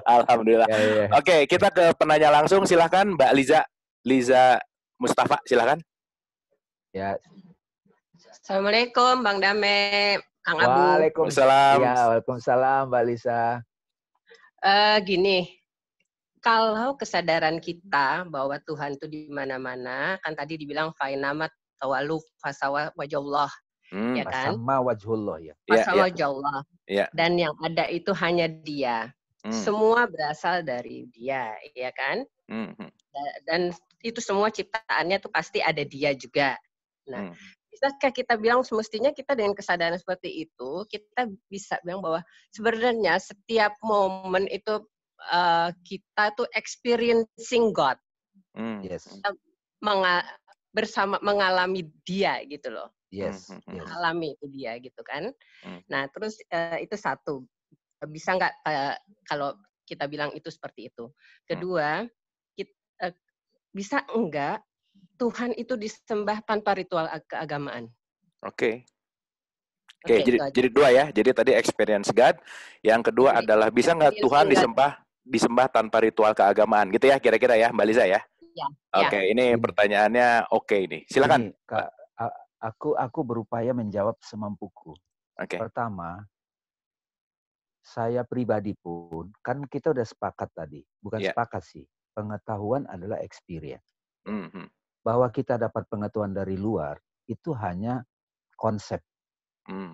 Alhamdulillah. Ya, ya, Oke, kita ke penanya langsung, silahkan Mbak Liza. Liza Mustafa, silahkan. ya. Assalamualaikum Bang Dame, Kang Abu. Waalaikumsalam. Waalaikumsalam Mbak Lisa. Gini, kalau kesadaran kita bahwa Tuhan itu di mana-mana, kan tadi dibilang fainamat tawalu fasawa wajahullah, ya kan? Sama wajhullah ya. Fasawa wajahullah. Ya. Dan yang ada itu hanya Dia. Semua berasal dari Dia, ya kan? Dan itu semua ciptaannya tuh pasti ada Dia juga. Nah, bisakah kita bilang semestinya kita dengan kesadaran seperti itu, kita bisa bilang bahwa sebenarnya setiap momen itu kita tuh experiencing God. Yes. Kita bersama mengalami Dia gitu loh. Yes. Mengalami itu Dia gitu kan. Nah, terus itu satu. Bisa nggak kalau kita bilang itu seperti itu. Kedua, bisa enggak Tuhan itu disembah tanpa ritual keagamaan? Oke, jadi dua ya. Jadi tadi experience God. Yang kedua adalah bisa nggak Tuhan disembah tanpa ritual keagamaan, gitu ya kira-kira ya, Mbak Liza ya? Ya. Oke, ini pertanyaannya oke ini. Silakan. Ini, Kak, aku berupaya menjawab semampuku. Pertama, saya pribadi pun, kan kita udah sepakat tadi. Bukan sepakat sih. Pengetahuan adalah experience. Bahwa kita dapat pengetahuan dari luar, itu hanya konsep.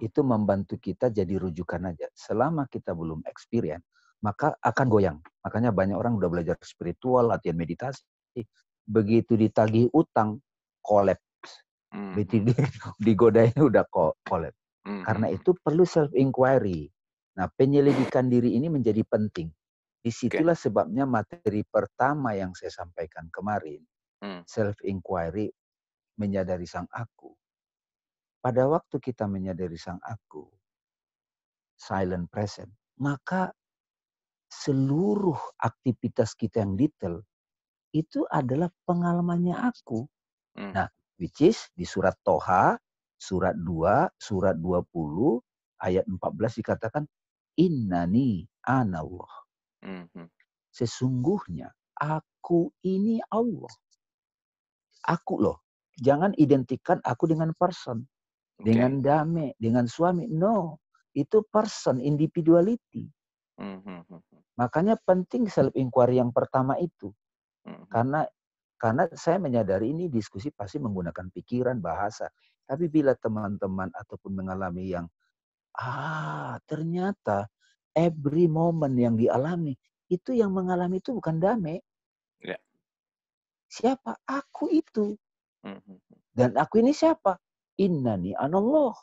Itu membantu kita jadi rujukan aja. Selama kita belum experience, maka akan goyang. Makanya banyak orang udah belajar spiritual, latihan meditasi. Begitu ditagih utang, collapse. Begitu digodain udah collapse. Karena itu perlu self-inquiry. Nah, penyelidikan diri ini menjadi penting. Disitulah sebabnya materi pertama yang saya sampaikan kemarin. Self-inquiry, menyadari sang aku. Pada waktu kita menyadari sang aku, silent present, maka seluruh aktivitas kita yang detail, itu adalah pengalamannya aku. Nah, which is di surat Toha, surat 2, surat 20, ayat 14 dikatakan, Innani anallah. Sesungguhnya aku ini Allah. Aku loh. Jangan identikan aku dengan person. Dengan damai, dengan suami. No. Itu person, individuality. Makanya penting self-inquiry yang pertama itu. Karena Karena saya menyadari ini diskusi pasti menggunakan pikiran, bahasa. Tapi bila teman-teman ataupun mengalami yang, ternyata every moment yang dialami, itu yang mengalami itu bukan damai. Ya. Siapa? Aku itu. Mhm. Dan aku ini siapa? Innani anallah.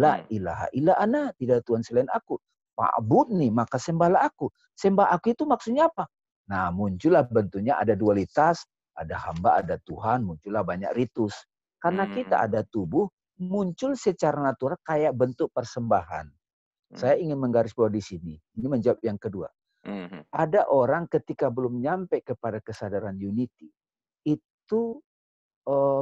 La ilaha illa ana. Tidak ada Tuhan selain aku. Fa'budni, maka sembahlah aku. Sembah aku itu maksudnya apa? Nah, muncullah bentuknya ada dualitas, ada hamba, ada Tuhan, muncullah banyak ritus. Karena kita ada tubuh, muncul secara natural kayak bentuk persembahan. Saya ingin menggarisbawahi di sini. Ini menjawab yang kedua. Ada orang ketika belum nyampe kepada kesadaran unity, itu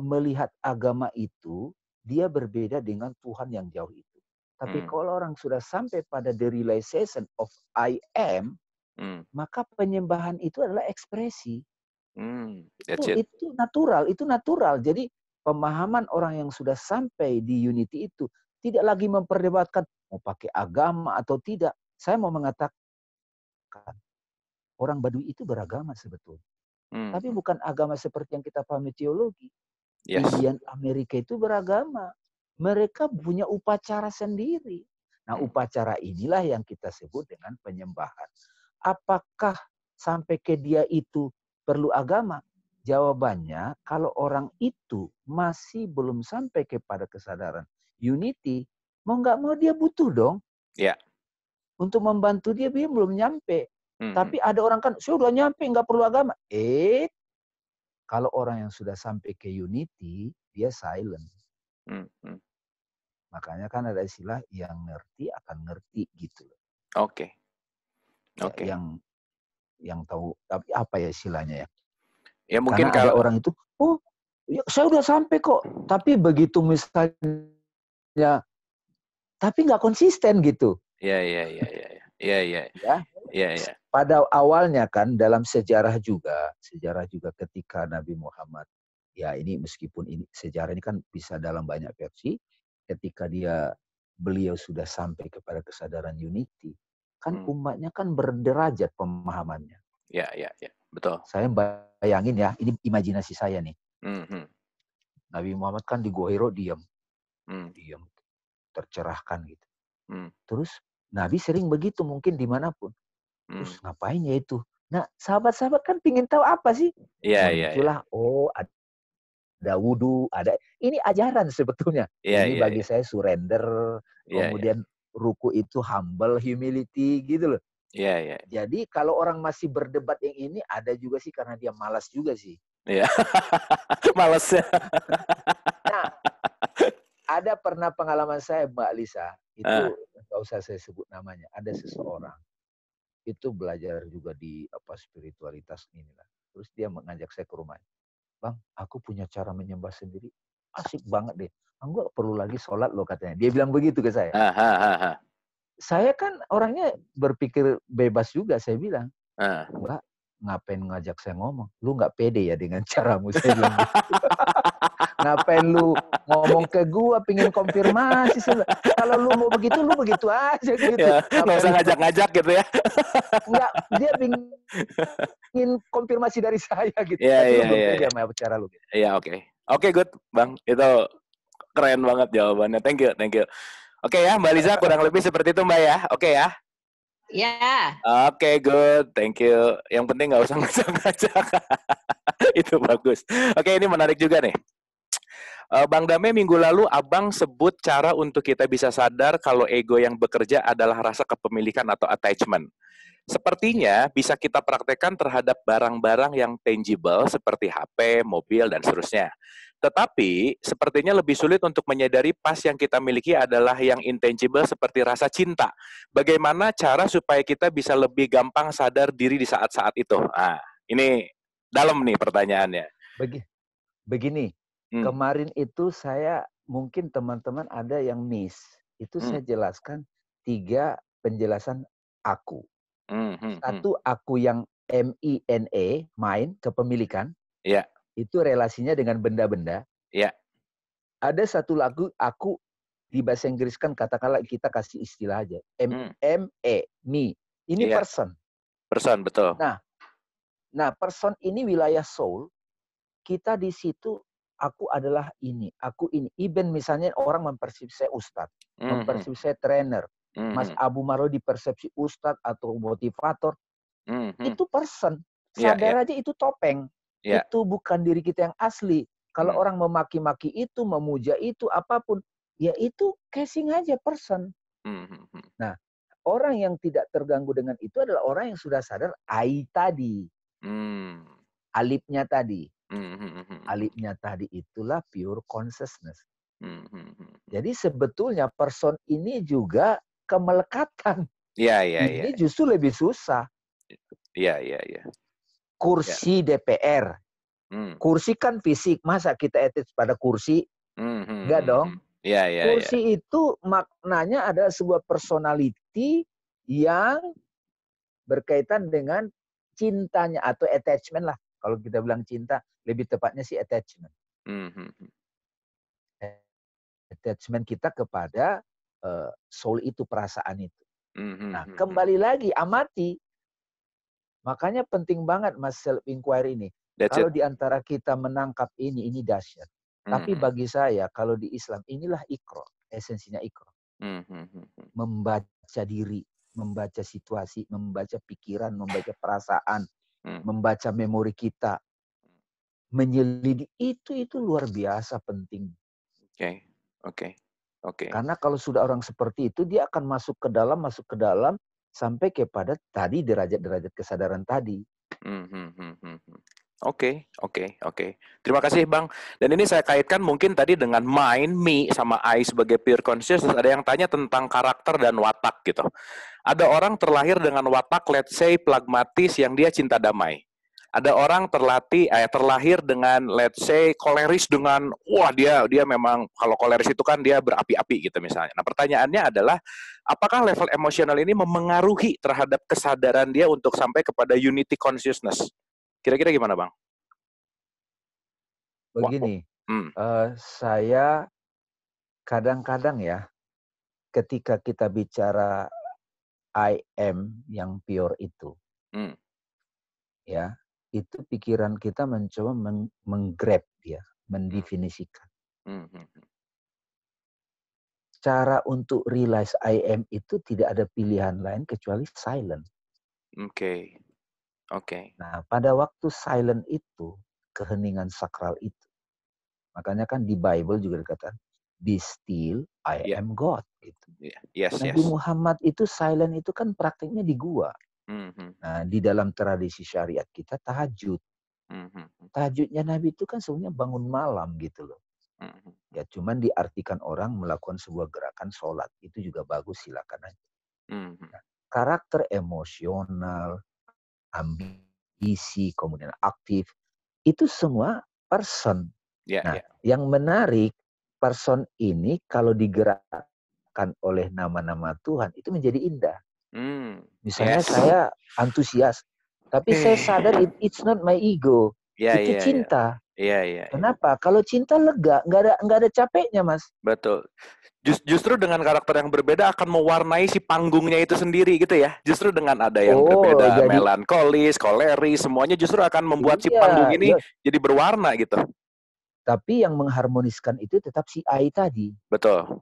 melihat agama itu, dia berbeda dengan Tuhan yang jauh itu. Tapi kalau orang sudah sampai pada the realization of I am, maka penyembahan itu adalah ekspresi. Itu natural. Jadi pemahaman orang yang sudah sampai di unity itu tidak lagi memperdebatkan mau pakai agama atau tidak. Saya mau mengatakan orang Baduy itu beragama sebetulnya. Tapi bukan agama seperti yang kita pahami teologi. Indian Amerika itu beragama. Mereka punya upacara sendiri. Nah, upacara inilah yang kita sebut dengan penyembahan. Apakah sampai ke dia itu perlu agama? Jawabannya, kalau orang itu masih belum sampai kepada kesadaran unity, mau nggak mau dia butuh dong. Ya. Untuk membantu dia belum nyampe. Tapi ada orang kan, sudah nyampe, nggak perlu agama. Kalau orang yang sudah sampai ke unity, dia silent. Makanya kan ada istilah yang ngerti akan ngerti gitu. Oke. Yang tahu, tapi apa ya istilahnya ya? Ya mungkin karena ada orang itu, ya, saya udah sampai kok. Tapi begitu misalnya, tapi nggak konsisten gitu. Iya. Pada awalnya kan dalam sejarah juga ketika Nabi Muhammad, ya ini meskipun ini sejarah ini kan bisa dalam banyak versi, ketika beliau sudah sampai kepada kesadaran unity, kan umatnya kan berderajat pemahamannya. Ya, betul. Saya bayangin ya, ini imajinasi saya nih. Nabi Muhammad kan di Gua Hiro diam, tercerahkan gitu. Terus Nabi sering begitu mungkin dimanapun. Terus ngapain ya itu? Nah, sahabat-sahabat kan pingin tahu apa sih? Muncullah, ada wudhu, ada ini ajaran sebetulnya. Ini bagi saya surrender, kemudian ruku itu humble, humility gitu loh. Jadi kalau orang masih berdebat yang ini, ada juga sih karena dia malas juga sih. Iya. Malas ya. Nah, ada pernah pengalaman saya Mbak Lisa, itu nggak usah saya sebut namanya. Ada seseorang itu belajar juga di spiritualitas inilah. Terus dia mengajak saya ke rumahnya. Bang, aku punya cara menyembah sendiri. Asik banget deh. Enggak perlu lagi sholat loh katanya. Dia bilang begitu ke saya. Saya kan orangnya berpikir bebas juga. Saya bilang, enggak, ngapain ngajak saya ngomong? Lu nggak pede ya dengan caramu, saya bilang gitu. Ngapain lu ngomong ke gua, pingin konfirmasi. Kalau lu mau begitu, lu begitu aja gitu. Ya, nggak usah ngajak-ngajak gitu ya. Enggak, dia ingin konfirmasi dari saya gitu. Iya, lu belum pede sama cara lu. Iya, oke. Oke, good, Bang. Itu keren banget jawabannya. Thank you. Oke ya, Mbak Liza, kurang lebih seperti itu, Mbak ya. Oke ya. Ya. Oke, good. Thank you. Yang penting nggak usah ngajak-ngajak. Itu bagus. Oke, ini menarik juga nih. Bang Dame, minggu lalu Abang sebut cara untuk kita bisa sadar kalau ego yang bekerja adalah rasa kepemilikan atau attachment. Sepertinya bisa kita praktekkan terhadap barang-barang yang tangible seperti HP, mobil, dan seterusnya. Tetapi, sepertinya lebih sulit untuk menyadari pas yang kita miliki adalah yang intangible seperti rasa cinta. Bagaimana cara supaya kita bisa lebih gampang sadar diri di saat-saat itu? Nah, ini dalam nih pertanyaannya. Begini, kemarin itu saya, mungkin teman-teman ada yang miss. Itu saya jelaskan 3 penjelasan aku. Satu, aku yang M-I-N-E, mind, kepemilikan. Iya. Itu relasinya dengan benda-benda. Iya. Ada satu lagu, aku di bahasa Inggris kan katakanlah kita kasih istilah aja. M-E, me. Ini person. Person, betul. Nah, person ini wilayah soul. kita di situ, aku adalah ini, aku ini. Even misalnya orang mempersepsi saya ustadz, mempersepsi saya trainer, Mas Abu Marlo dipersepsi ustadz atau motivator, itu person. Sadar aja itu topeng. Itu bukan diri kita yang asli. Kalau orang memaki-maki itu, memuja itu, apapun, ya itu casing aja person. Nah, orang yang tidak terganggu dengan itu adalah orang yang sudah sadar ai tadi. Alifnya tadi. Alifnya tadi itulah pure consciousness. Jadi sebetulnya person ini juga kemelekatan. Ini justru lebih susah. Kursi DPR. Kursi kan fisik. Masa kita attach pada kursi? Enggak dong. Kursi itu maknanya ada sebuah personality yang berkaitan dengan cintanya atau attachment lah. Kalau kita bilang cinta, lebih tepatnya sih attachment. Attachment kita kepada soul itu, perasaan itu. Nah, kembali lagi, amati. Makanya penting banget Mas self inquiry ini. Kalau di antara kita menangkap ini dahsyat. Tapi bagi saya, kalau di Islam, inilah ikro. Esensinya ikro. Membaca diri, membaca situasi, membaca pikiran, membaca perasaan, membaca memori kita. Menyelidiki itu luar biasa penting. Oke. Karena kalau sudah orang seperti itu, dia akan masuk ke dalam, sampai kepada tadi derajat-derajat kesadaran tadi. Oke. Terima kasih Bang. Dan ini saya kaitkan mungkin tadi dengan mind, me, sama I sebagai pure consciousness. Ada yang tanya tentang karakter dan watak gitu. Ada orang terlahir dengan watak, let's say, pragmatis yang dia cinta damai. Ada orang terlahir dengan, let's say, koleris dengan, wah dia memang, kalau koleris itu kan dia berapi-api gitu misalnya. Nah pertanyaannya adalah, apakah level emosional ini memengaruhi terhadap kesadaran dia untuk sampai kepada unity consciousness? Kira-kira gimana Bang? Begini, saya kadang-kadang ya, ketika kita bicara I am yang pure itu, ya, itu pikiran kita mencoba menggrab dia, mendefinisikan. Cara untuk realize I am itu tidak ada pilihan lain kecuali silent. Oke. Nah, pada waktu silent itu, keheningan sakral itu. Makanya kan di Bible juga dikatakan, be still, I am God. Gitu. Nabi Muhammad itu silent itu kan praktiknya di gua. Nah, di dalam tradisi syariat kita tahajud. Tahajudnya Nabi itu kan sebenarnya bangun malam gitu loh. Ya cuman diartikan orang melakukan sebuah gerakan sholat. Itu juga bagus, silakan aja. Nah, karakter emosional, ambisi, kemudian aktif, itu semua person. Yang menarik, person ini kalau digerakkan oleh nama-nama Tuhan, itu menjadi indah. Misalnya saya antusias, tapi saya sadar it's not my ego. Itu cinta. Kenapa? Kalau cinta lega, nggak ada capeknya, Mas. Betul. Justru dengan karakter yang berbeda akan mewarnai si panggungnya itu sendiri gitu ya. Justru dengan ada yang berbeda, melankolis, koleris, semuanya justru akan membuat si panggung ini jadi berwarna gitu. Tapi yang mengharmoniskan itu tetap si I tadi. Betul.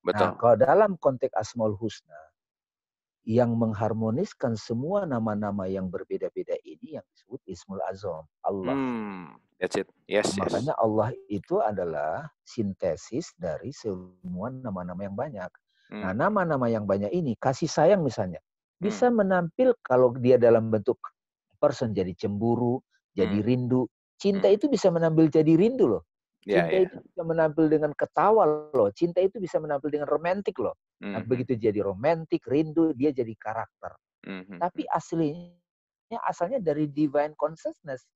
Nah, kalau dalam konteks Asmaul Husna, yang mengharmoniskan semua nama-nama yang berbeda-beda ini yang disebut Ismul Azam, Allah. That's it. Yes. Makanya Allah itu adalah sintesis dari semua nama-nama yang banyak. Nah, nama-nama yang banyak ini, kasih sayang misalnya, bisa menampil kalau dia dalam bentuk person jadi cemburu, jadi rindu. Cinta itu bisa menampil jadi rindu loh. Cinta itu bisa menampil dengan ketawa loh. Cinta itu bisa menampil dengan romantik loh. Nah, begitu jadi romantik, rindu, dia jadi karakter. Tapi asalnya dari divine consciousness.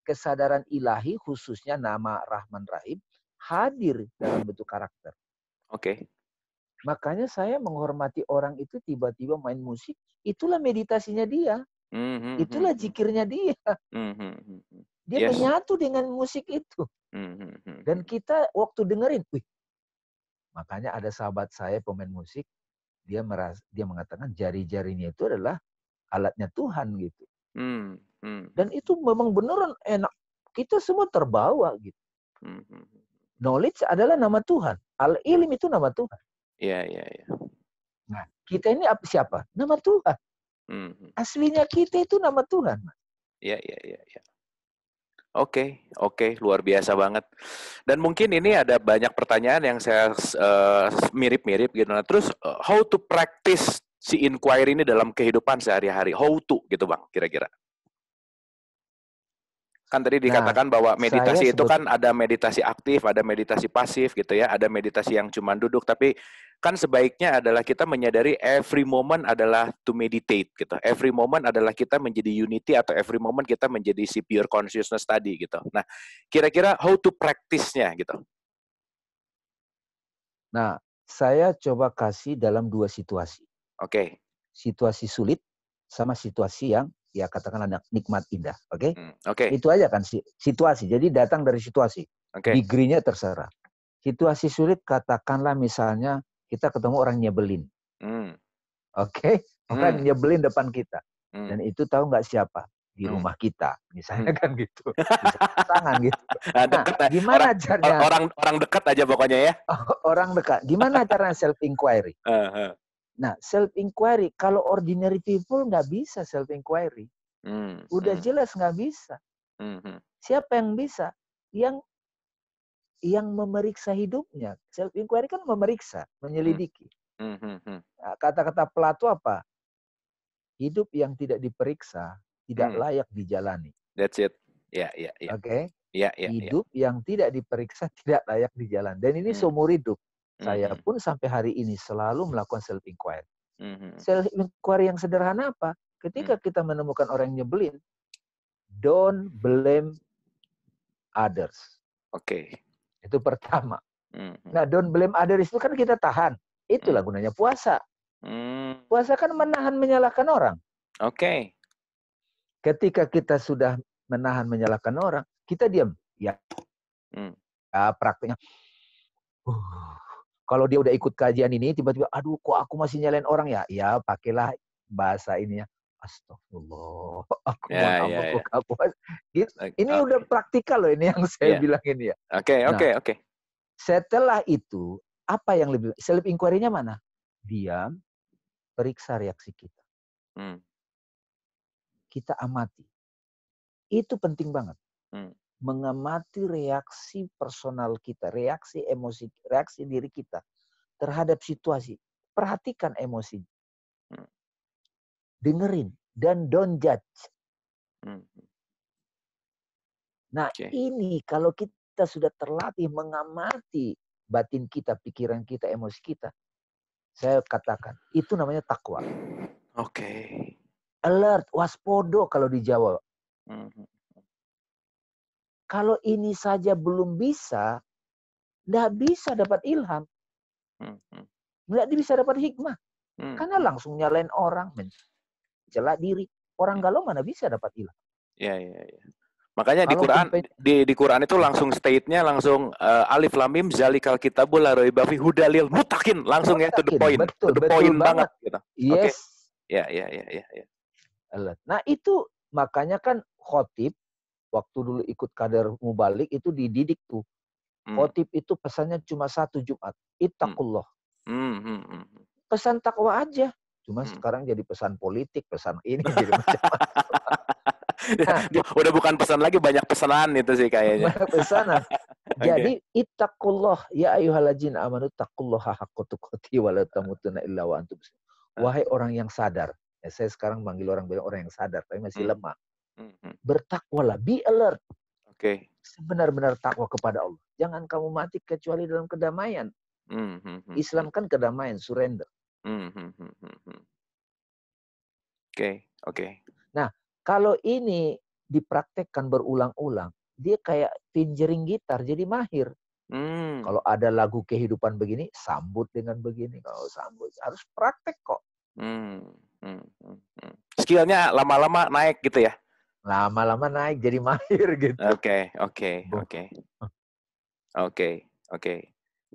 Kesadaran ilahi khususnya nama Rahman Rahim hadir dalam bentuk karakter. Makanya saya menghormati orang itu tiba-tiba main musik, itulah meditasinya dia. Itulah zikirnya dia. Dia menyatu dengan musik itu. Dan kita waktu dengerin, makanya ada sahabat saya pemain musik, dia mengatakan jari-jarinya itu adalah alatnya Tuhan gitu. Dan itu memang beneran enak. kita semua terbawa gitu. Knowledge adalah nama Tuhan. Al-ilm itu nama Tuhan. Iya. Nah, kita ini siapa? Nama Tuhan. Aslinya kita itu nama Tuhan. Iya. Oke, luar biasa banget. Dan mungkin ini ada banyak pertanyaan yang saya mirip-mirip gitu. Nah, terus how to practice si inquiry ini dalam kehidupan sehari-hari? How to gitu Bang, kira-kira? Kan tadi dikatakan bahwa meditasi itu kan ada meditasi aktif, ada meditasi pasif gitu ya, ada meditasi yang cuma duduk, tapi kan sebaiknya adalah kita menyadari every moment adalah to meditate gitu. Every moment adalah kita menjadi unity atau every moment kita menjadi si pure consciousness tadi gitu. Nah, kira-kira how to practice-nya gitu. Nah, saya coba kasih dalam 2 situasi. Oke. Situasi sulit sama situasi yang ya katakanlah nikmat indah, oke? Oke. Itu aja kan situasi. Jadi datang dari situasi. Degree-nya terserah. Situasi sulit katakanlah misalnya kita ketemu orang nyebelin. Oke? Orang nyebelin depan kita. Dan itu tahu nggak siapa? Di rumah kita. Misalnya kan gitu. Bisa tangan gitu. Nah, gimana caranya? Orang dekat aja pokoknya ya. Orang dekat. Gimana caranya self-inquiry? Nah, self-inquiry, kalau ordinary people nggak bisa self-inquiry. Udah jelas nggak bisa. Siapa yang bisa? Yang memeriksa hidupnya. Self-inquiry kan memeriksa, menyelidiki. Kata-kata Plato apa? Hidup yang tidak diperiksa, tidak layak dijalani. That's it. Ya. Oke? Ya. Hidup yang tidak diperiksa, tidak layak dijalani. Dan ini seumur hidup. Saya pun sampai hari ini selalu melakukan self-inquiry. Self-inquiry yang sederhana apa? Ketika kita menemukan orang yang nyebelin, don't blame others. Oke. Itu pertama. Nah, don't blame others itu kan kita tahan. Itulah gunanya puasa. Puasa kan menahan menyalahkan orang. Oke. Ketika kita sudah menahan menyalahkan orang, kita diam. Ya. Prakteknya. Kalau dia udah ikut kajian ini, tiba-tiba, aduh kok aku masih nyalain orang ya? Ya, pakailah bahasa ini ya. Astagfirullah. Aku mohon ampun. Ini udah praktikal loh ini yang saya bilang ini ya. Oke. Setelah itu, apa yang lebih self inquiry-nya mana? Diam, periksa reaksi kita. Kita amati. Itu penting banget. Mengamati reaksi personal kita, reaksi emosi, reaksi diri kita terhadap situasi. Perhatikan emosi. Dengerin dan don't judge. Nah, ini kalau kita sudah terlatih mengamati batin kita, pikiran kita, emosi kita, saya katakan itu namanya takwa. Oke. Alert, waspodo kalau di Jawa. Kalau ini saja belum bisa, nggak bisa dapat ilham. Nggak bisa dapat hikmah. Karena langsung nyalain orang, mencela diri. Orang galau mana bisa dapat ilham. Iya. Makanya di Quran itu langsung state-nya langsung alif lam mim zalikal kitabul la raiba fihi hudalil muttaqin, langsung ya to the point. Betul banget gitu. Yes. Ya. Nah, itu makanya kan khotib waktu dulu ikut kader mubalik itu dididik tuh. Khotib itu pesannya cuma 1 Jumat. Ittaqullah. Pesan takwa aja. Cuma sekarang jadi pesan politik, pesan ini jadi macam-macam. Udah bukan pesan lagi, banyak pesanan itu sih kayaknya. Banyak pesanan. Jadi ittaqullah ya ayyuhalladzina amanu taqullaha haqqa tuqatih wa la tamutunna illa wa antum muslimun. Wahai orang yang sadar. Ya, saya sekarang manggil orang yang sadar tapi masih lemah. Bertakwalah, be alert. Oke. Sebenar-benar takwa kepada Allah. Jangan kamu mati kecuali dalam kedamaian. Islam kan kedamaian, surrender. Oke. Nah, kalau ini dipraktekkan berulang-ulang, dia kayak fingering gitar, jadi mahir. Kalau ada lagu kehidupan begini, sambut dengan begini. Kalau sambut, harus praktek kok. Skillnya lama-lama naik gitu ya? Lama-lama naik, jadi mahir gitu. Oke.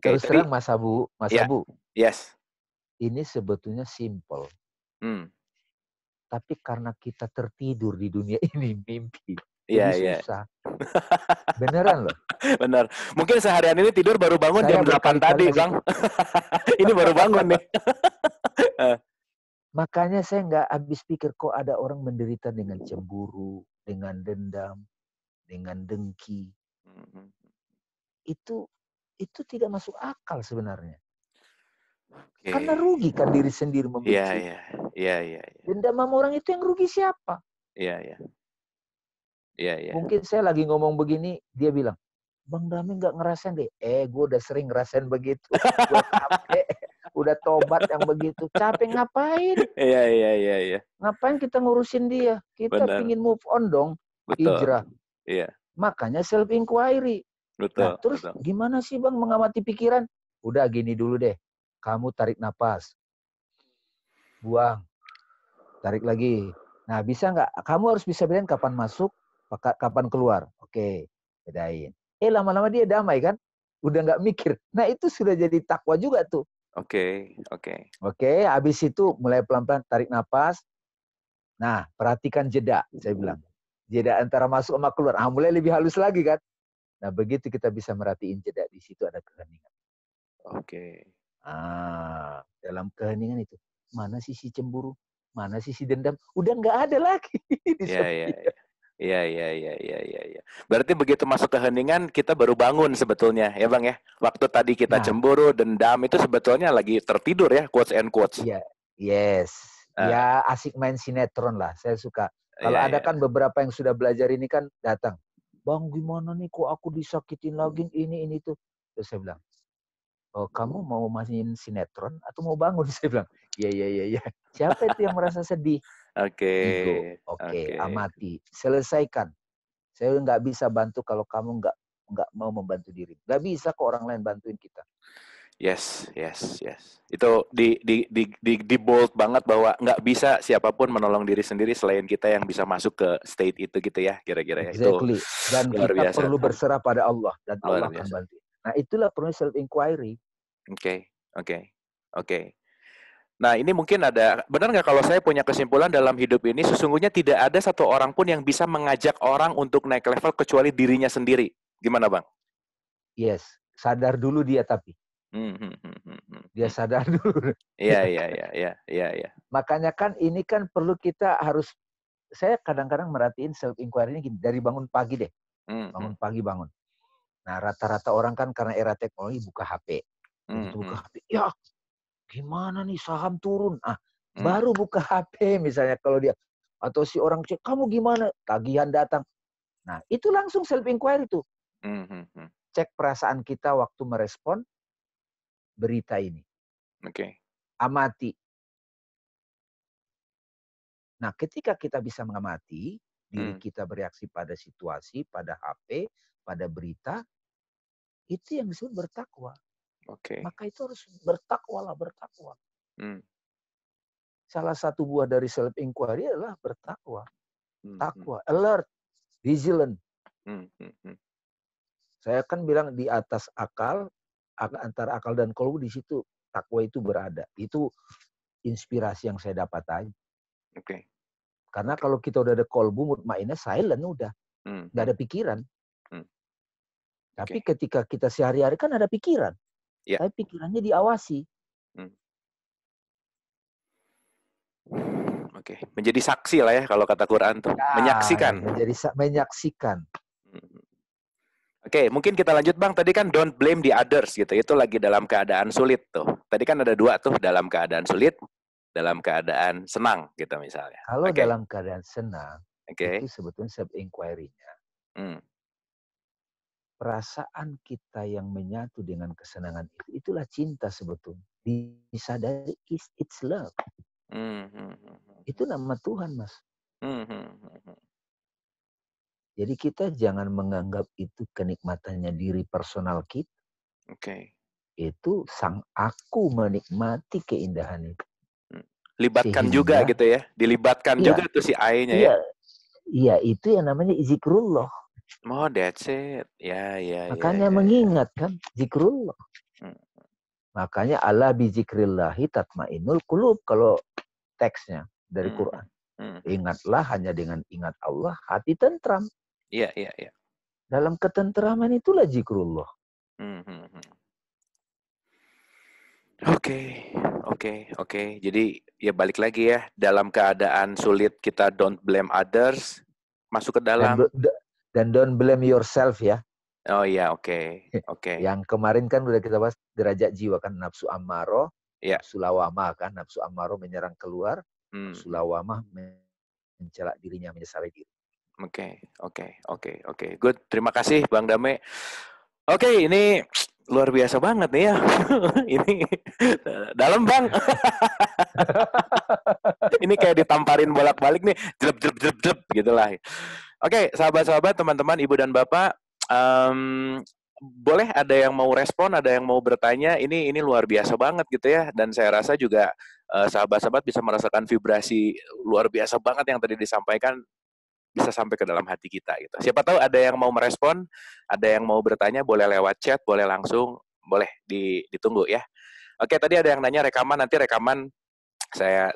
Terus terang Mas Abu. Yes. Ini sebetulnya simple. Tapi karena kita tertidur di dunia ini, mimpi. Lebih susah. Beneran loh. Benar. Mungkin seharian ini tidur baru bangun jam 8 tadi, Bang. Ini baru bangun nih. Makanya saya nggak habis pikir kok ada orang menderita dengan cemburu, dengan dendam, dengan dengki. Itu tidak masuk akal sebenarnya. Karena rugi kan diri sendiri membenci. Iya. Dendam sama orang itu yang rugi siapa? Iya. Mungkin saya lagi ngomong begini, dia bilang, Bang Dami nggak ngerasain deh. Gue udah sering ngerasain begitu. Gue capek, udah tobat yang begitu. Capek ngapain? Iya. Ngapain kita ngurusin dia? Kita pingin move on dong. Hijrah. Iya. Makanya self inquiry. Nah, terus gimana sih Bang mengamati pikiran? Udah gini dulu deh. Kamu tarik napas. Buang. Tarik lagi. Nah, bisa nggak? Kamu harus bisa bedain kapan masuk, kapan keluar. Oke, bedain. Lama-lama dia damai kan? Udah nggak mikir. Nah, itu sudah jadi takwa juga tuh. Oke. Habis itu mulai pelan-pelan tarik napas. Nah, perhatikan jeda, saya bilang. Jeda antara masuk sama keluar. Mulai lebih halus lagi kan? Nah, begitu kita bisa merhatiin jeda, di situ ada keheningan. Oke. Dalam keheningan itu, mana sisi cemburu? Mana sisi dendam? Udah nggak ada lagi. Iya. Berarti begitu masuk keheningan, kita baru bangun sebetulnya, ya Bang ya? Waktu tadi kita cemburu, dendam, itu sebetulnya lagi tertidur ya, quotes and quotes. Iya, yes. Ya asik main sinetron lah, saya suka. Kalau ada kan beberapa yang sudah belajar ini kan datang. Bang, gimana nih kok aku disakitin lagi, ini itu. Terus saya bilang, oh kamu mau main sinetron atau mau bangun? Saya bilang, iya. Siapa itu yang merasa sedih? Ego. Oke, amati. Selesaikan. Saya nggak bisa bantu kalau kamu nggak mau membantu diri. Nggak bisa kok orang lain bantuin kita. Yes. Itu di bold banget bahwa nggak bisa siapapun menolong diri sendiri selain kita yang bisa masuk ke state itu gitu ya, kira-kira ya. Exactly. Dan kita biasa. perlu berserah pada Allah dan Allah akan bantu. Nah, itulah perlu self inquiry. Oke. Nah, ini mungkin benar nggak kalau saya punya kesimpulan dalam hidup ini, sesungguhnya tidak ada satu orang pun yang bisa mengajak orang untuk naik level kecuali dirinya sendiri. Gimana, Bang? Yes. Sadar dulu dia tapi. Dia sadar dulu. Iya. Makanya kan ini kan perlu kita harus, saya kadang-kadang merhatiin self inquiry ini gini, dari bangun pagi deh. Bangun pagi. Nah, rata-rata orang kan karena era teknologi buka HP. Begitu buka HP, ya gimana nih saham turun. Baru buka HP misalnya kalau dia, atau si orang cek, kamu gimana? Tagihan datang. Nah, itu langsung self inquiry tuh. Cek perasaan kita waktu merespon berita ini. Amati. Nah, ketika kita bisa mengamati, diri kita bereaksi pada situasi, pada HP, pada berita, itu yang disebut bertakwa. Maka itu harus bertakwa. Salah satu buah dari self inquiry adalah bertakwa. Takwa, alert, vigilant. Saya kan bilang di atas akal, antara akal dan kolbu, di situ takwa itu berada. Itu inspirasi yang saya dapat aja. Karena kalau kita udah ada kolbu, mutmainnya silent udah. Nggak ada pikiran. Tapi ketika kita sehari-hari kan ada pikiran. Tapi pikirannya diawasi. Menjadi saksi lah ya kalau kata Quran tuh. Menyaksikan. Menyaksikan. Mungkin kita lanjut Bang. Tadi kan don't blame the others gitu. Itu lagi dalam keadaan sulit tuh. Tadi kan ada 2 tuh, dalam keadaan sulit, dalam keadaan senang gitu misalnya. Kalau dalam keadaan senang, itu sebetulnya self inquiry-nya. Perasaan kita yang menyatu dengan kesenangan itu, itulah cinta sebetulnya. Disadari it's love. Itu nama Tuhan, Mas. Jadi kita jangan menganggap itu kenikmatannya diri personal kita. Itu sang aku menikmati keindahan itu. Libatkan juga gitu ya. Dilibatkan juga tuh si I-nya ya. Iya, itu yang namanya zikrullah. Oh, that's it. Ya. Makanya mengingat kan, zikrullah. Makanya ala bi zikrillahi tatmainnul qulub kalau teksnya dari Quran. Ingatlah, hanya dengan ingat Allah hati tentram. Iya, iya, iya. Dalam ketenteraman itulah zikrullah. Oke. Jadi ya balik lagi ya, dalam keadaan sulit kita don't blame others, masuk ke dalam. Dan don't blame yourself ya. Oh iya, oke. Yang kemarin kan udah kita bahas derajat jiwa kan, nafsu ammaroh, nafsu lawamah kan, nafsu ammaroh menyerang keluar, nafsu lawamah mencela dirinya, menyesali diri. Oke. Good, terima kasih Bang Dame. Oke, ini luar biasa banget nih ya. Ini dalam Bang. Ini kayak ditamparin bolak-balik nih, jelep gitulah. Oke, sahabat-sahabat, teman-teman, ibu dan bapak, boleh ada yang mau respon, ada yang mau bertanya. Ini luar biasa banget gitu ya. Dan saya rasa juga sahabat-sahabat bisa merasakan vibrasi luar biasa banget yang tadi disampaikan, bisa sampai ke dalam hati kita gitu. Siapa tahu ada yang mau merespon, ada yang mau bertanya, boleh lewat chat, boleh langsung, boleh ditunggu ya. Oke, tadi ada yang nanya rekaman, nanti rekaman saya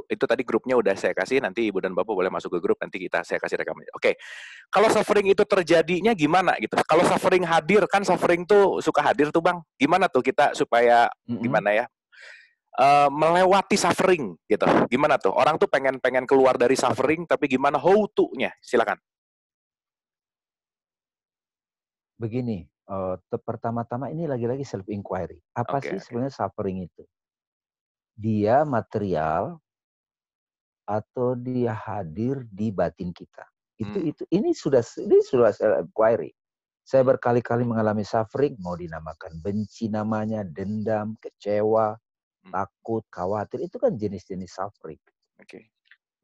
itu tadi grupnya udah saya kasih, nanti ibu dan bapak boleh masuk ke grup, nanti saya kasih rekamannya. Oke. Kalau suffering itu terjadinya gimana gitu? Kalau suffering hadir, kan suffering tuh suka hadir tuh Bang. Gimana tuh kita supaya gimana ya? Melewati suffering gitu. Gimana tuh? Orang tuh pengen keluar dari suffering, tapi gimana how to-nya? Silakan. Begini, pertama-tama ini lagi-lagi self inquiry. Apa sih sebenarnya suffering itu? Dia material atau dia hadir di batin kita? Ini sudah self inquiry. Saya berkali-kali mengalami suffering, mau dinamakan benci namanya, dendam, kecewa, takut, khawatir, itu kan jenis-jenis suffering.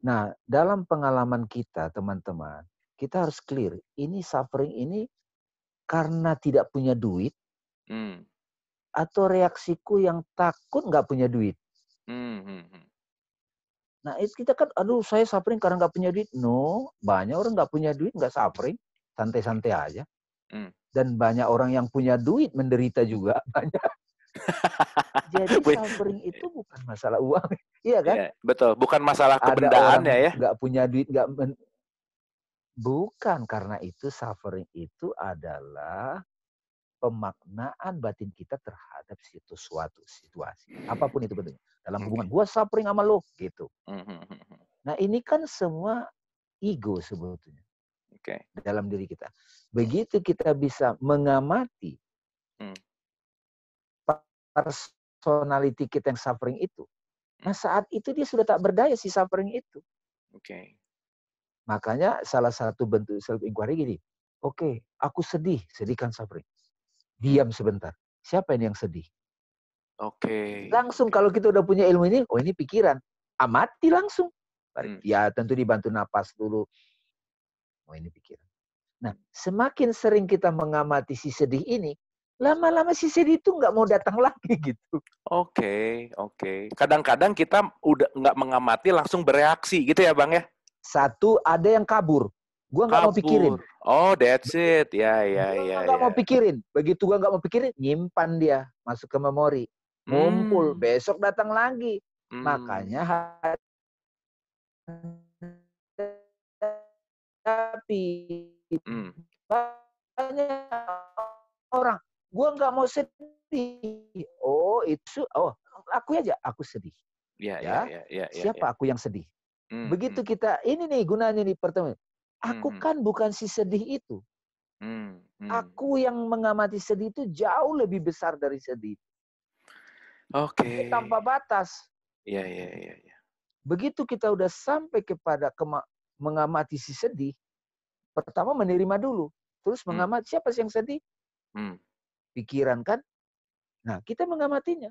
Nah, dalam pengalaman kita, teman-teman, kita harus clear. Ini suffering ini karena tidak punya duit, atau reaksiku yang takut nggak punya duit. Nah, itu kita kan, aduh saya suffering karena nggak punya duit. No, banyak orang nggak punya duit, nggak suffering, santai-santai aja. Dan banyak orang yang punya duit menderita juga, banyak. Jadi suffering itu bukan masalah uang, iya kan? Yeah, betul, bukan masalah kebendaannya ya. Nggak punya duit, bukan, karena itu suffering itu adalah pemaknaan batin kita terhadap suatu situasi. Apapun itu bentuknya. Dalam hubungan, gua suffering sama lo, gitu. Nah ini kan semua ego sebetulnya. Dalam diri kita. Begitu kita bisa mengamati personality kita yang suffering itu. Nah saat itu dia sudah tak berdaya si suffering itu. Makanya salah satu bentuk self inquiry gini. Oke, aku sedih, sedihkan suffering. Diam sebentar. Siapa ini yang sedih? Langsung kalau kita udah punya ilmu ini, oh ini pikiran. Amati langsung. Ya tentu dibantu napas dulu. Oh ini pikiran. Nah, semakin sering kita mengamati si sedih ini, lama-lama si sedih itu nggak mau datang lagi gitu. Oke. Kadang-kadang kita udah nggak mengamati, langsung bereaksi gitu ya Bang ya? Satu, ada yang kabur. Gua nggak mau pikirin. Oh, that's it. Ya. Gua nggak mau pikirin. Begitu gua nggak mau pikirin, nyimpan dia. Masuk ke memori. Ngumpul. Besok datang lagi. Makanya tapi banyak orang, gua nggak mau sedih. Oh, itu, aku aja, aku sedih. Ya. Siapa aku yang sedih? Begitu kita, ini nih gunanya nih pertemuan. Aku kan bukan si sedih itu. Aku yang mengamati sedih itu jauh lebih besar dari sedih. Tanpa batas. Iya. Begitu kita udah sampai kepada mengamati si sedih, pertama menerima dulu. Terus mengamati siapa sih yang sedih? Pikiran kan? Nah, kita mengamatinya.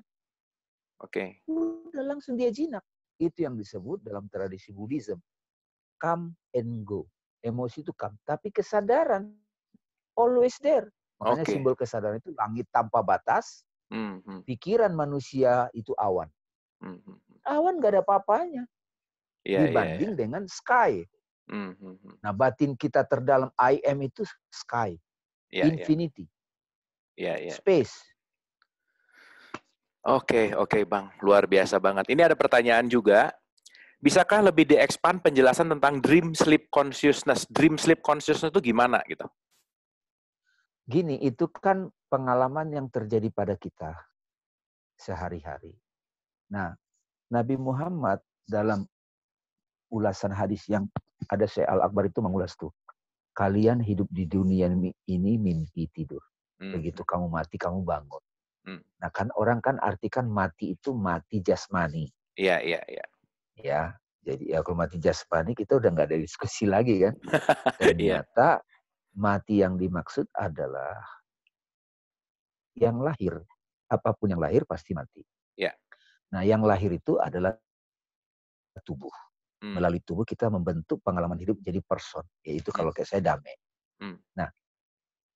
Udah langsung dia jinak. Itu yang disebut dalam tradisi Buddhism. Come and go. Emosi itu come. Tapi kesadaran always there. Makanya simbol kesadaran itu langit tanpa batas. Pikiran manusia itu awan. Awan gak ada apa-apanya. Dibanding dengan sky. Nah, batin kita terdalam I am itu sky. Infinity. Space. Oke Bang. Luar biasa banget. Ini ada pertanyaan juga Bisakah lebih di-expand penjelasan tentang dream sleep consciousness? Dream sleep consciousness itu gimana gitu? Gini, itu kan pengalaman yang terjadi pada kita sehari-hari. Nah, Nabi Muhammad dalam ulasan hadis yang ada Syekh Al-Akbar itu mengulas tuh. Kalian hidup di dunia ini mimpi tidur. Begitu kamu mati, kamu bangun. Nah kan orang kan artikan mati itu mati jasmani. Iya. Ya, jadi ya kalau mati jasmani kita udah nggak ada diskusi lagi kan. Ternyata mati yang dimaksud adalah yang lahir. Apapun yang lahir pasti mati. Iya. Nah yang lahir itu adalah tubuh. Melalui tubuh kita membentuk pengalaman hidup jadi person. Yaitu kalau kayak saya damai. Nah,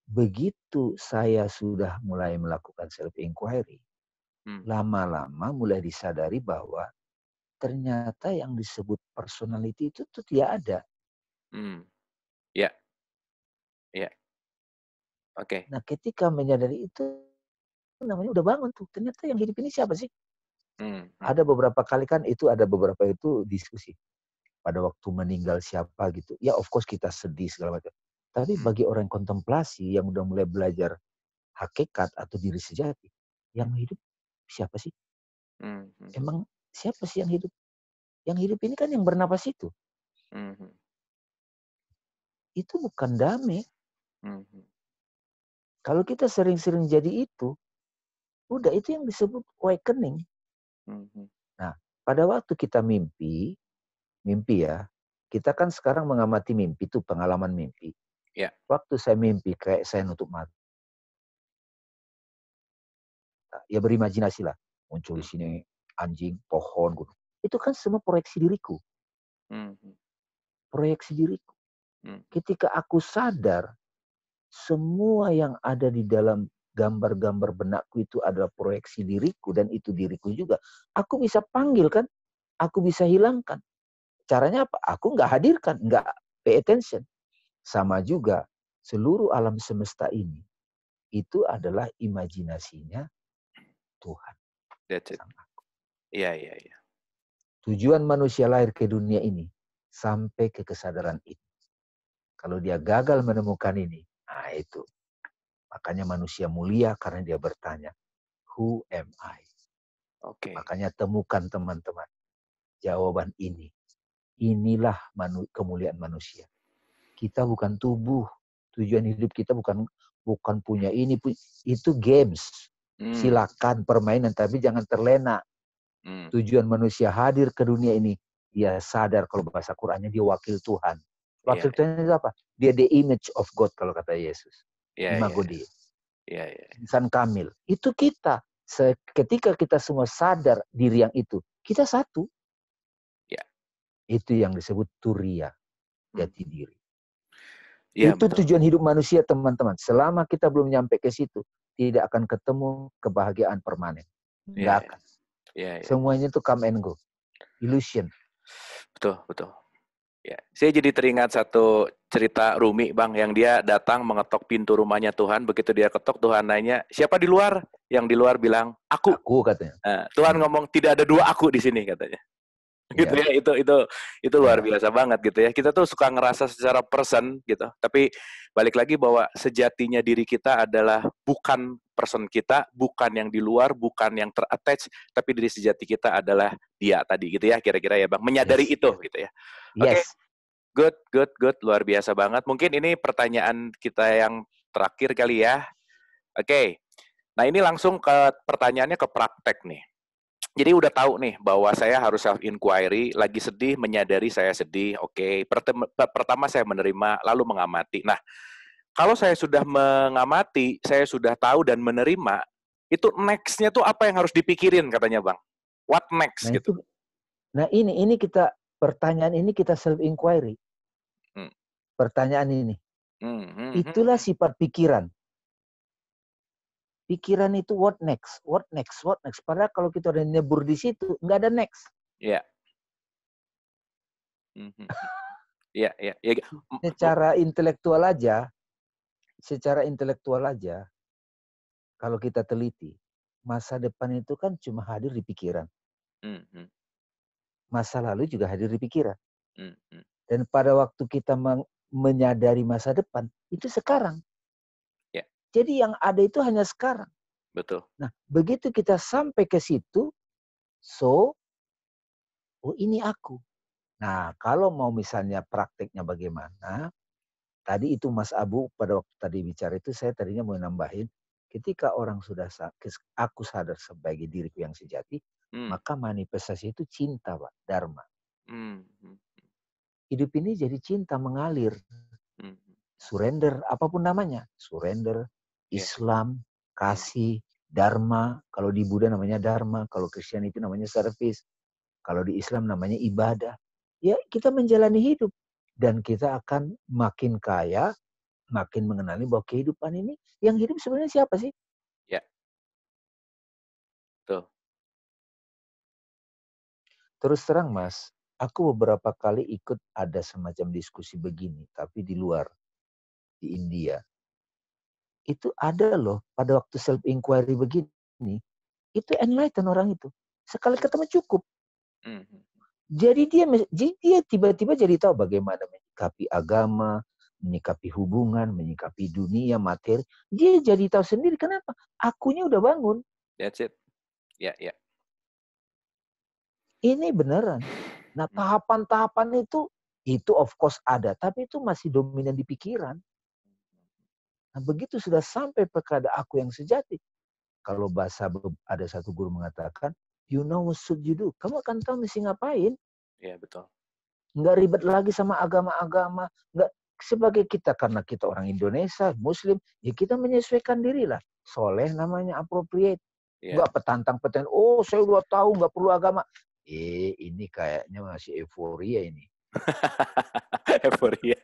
begitu saya sudah mulai melakukan self-inquiry, lama-lama mulai disadari bahwa ternyata yang disebut personality itu tuh tidak ada. Iya. Iya. Oke. Nah, ketika menyadari itu, namanya udah bangun tuh. Ternyata yang hidup ini siapa sih? Ada beberapa kali kan ada beberapa itu diskusi. Pada waktu meninggal siapa gitu. Ya of course kita sedih segala macam. Tapi bagi orang yang kontemplasi, yang udah mulai belajar hakikat atau diri sejati, yang hidup siapa sih? Emang siapa sih yang hidup? Yang hidup ini kan yang bernapas itu. Itu bukan damai. Kalau kita sering-sering jadi itu, udah itu yang disebut awakening. Nah, pada waktu kita mimpi ya, kita kan sekarang mengamati mimpi itu pengalaman mimpi. Ya. Waktu saya mimpi kayak saya nutup mata, ya berimajinasi lah, muncul di sini anjing, pohon, gunung. Itu kan semua proyeksi diriku. Proyeksi diriku. Ketika aku sadar, semua yang ada di dalam gambar-gambar benakku itu adalah proyeksi diriku dan itu diriku juga. Aku bisa panggil kan, aku bisa hilangkan. Caranya apa? Aku nggak hadirkan, nggak pay attention. Sama juga seluruh alam semesta ini itu adalah imajinasinya Tuhan. That's it. Iya. Tujuan manusia lahir ke dunia ini sampai ke kesadaran ini. Kalau dia gagal menemukan ini, nah itu. Makanya manusia mulia karena dia bertanya, who am I? Oke. Makanya temukan teman-teman jawaban ini. Inilah kemuliaan manusia. Kita bukan tubuh. Tujuan hidup kita bukan punya ini. Itu games. Silakan permainan, tapi jangan terlena. Tujuan manusia hadir ke dunia ini, dia sadar kalau bahasa Qurannya dia wakil Tuhan. Wakil Tuhan itu apa? Dia the image of God kalau kata Yesus. Imago Dei. Insan kamil. Itu kita. Ketika kita semua sadar diri yang itu, kita satu. Itu yang disebut Turiya, jati diri. Ya, itu betul. Tujuan hidup manusia, teman-teman. Selama kita belum nyampe ke situ, tidak akan ketemu kebahagiaan permanen. Nggak akan. Semuanya itu come and go. Illusion. Betul. Ya, saya jadi teringat satu cerita Rumi, Bang, yang dia datang mengetok pintu rumahnya Tuhan. Begitu dia ketok, Tuhan nanya, siapa di luar? Yang di luar bilang, aku. Aku katanya. Nah, Tuhan ngomong, tidak ada dua aku di sini, katanya. Gitu ya, itu luar biasa banget gitu ya. Kita tuh suka ngerasa secara person gitu, tapi balik lagi bahwa sejatinya diri kita adalah bukan person kita, bukan yang di luar, bukan yang ter-attach, tapi diri sejati kita adalah dia tadi gitu ya, kira-kira ya Bang, menyadari itu gitu ya. Oke. Good, luar biasa banget. Mungkin ini pertanyaan kita yang terakhir kali ya. Oke. Nah, ini langsung ke pertanyaannya ke praktek nih. Jadi udah tahu nih bahwa saya harus self-inquiry, lagi sedih, menyadari saya sedih, oke. Pertama saya menerima, lalu mengamati. Nah, kalau saya sudah mengamati, saya sudah tahu dan menerima, itu next-nya tuh apa yang harus dipikirin katanya Bang? What next nah, gitu? Ini kita, pertanyaan ini kita self-inquiry. Pertanyaan ini. Itulah sifat pikiran. Pikiran itu what next. Padahal kalau kita udah nyebur di situ, nggak ada next. Iya. Iya. Secara intelektual aja, kalau kita teliti, masa depan itu kan cuma hadir di pikiran. masa lalu juga hadir di pikiran. Dan pada waktu kita menyadari masa depan, itu sekarang. Ya. Jadi yang ada itu hanya sekarang. Betul. Nah, begitu kita sampai ke situ, oh ini aku. Nah, kalau mau misalnya prakteknya bagaimana, tadi itu Mas Abu pada waktu tadi bicara itu saya tadinya mau nambahin, ketika orang sudah aku sadar sebagai diriku yang sejati, maka manifestasi itu cinta, Pak, dharma. Hidup ini jadi cinta mengalir. Surrender, apapun namanya. Surrender, Islam, kasih, dharma. Kalau di Buddha namanya dharma, kalau Kristen itu namanya service. Kalau di Islam namanya ibadah. Ya kita menjalani hidup. Dan kita akan makin kaya, makin mengenali bahwa kehidupan ini, yang hidup sebenarnya siapa sih? Ya. Betul. Terus terang Mas, aku beberapa kali ikut ada semacam diskusi begini, tapi di luar, di India. Itu ada loh, pada waktu self-inquiry begini, itu enlighten orang itu. Sekali ketemu cukup. Jadi dia tiba-tiba jadi tahu bagaimana menyikapi agama, menyikapi hubungan, menyikapi dunia, materi. Dia jadi tahu sendiri. Kenapa? Akunya udah bangun. That's it. Ya, ya. Ini beneran. Nah, tahapan-tahapan itu of course ada. Tapi itu masih dominan di pikiran. Nah, begitu sudah sampai pada aku yang sejati. Kalau bahasa ada satu guru mengatakan, you know what should you do. Kamu akan tahu mesti ngapain. Iya, betul. Nggak ribet lagi sama agama-agama. Nggak, sebagai kita, karena kita orang Indonesia, Muslim, ya kita menyesuaikan diri lah. Soleh namanya appropriate. Nggak petantang-petantang, oh saya udah tahu nggak perlu agama. Ini kayaknya masih euforia ini. Euforia.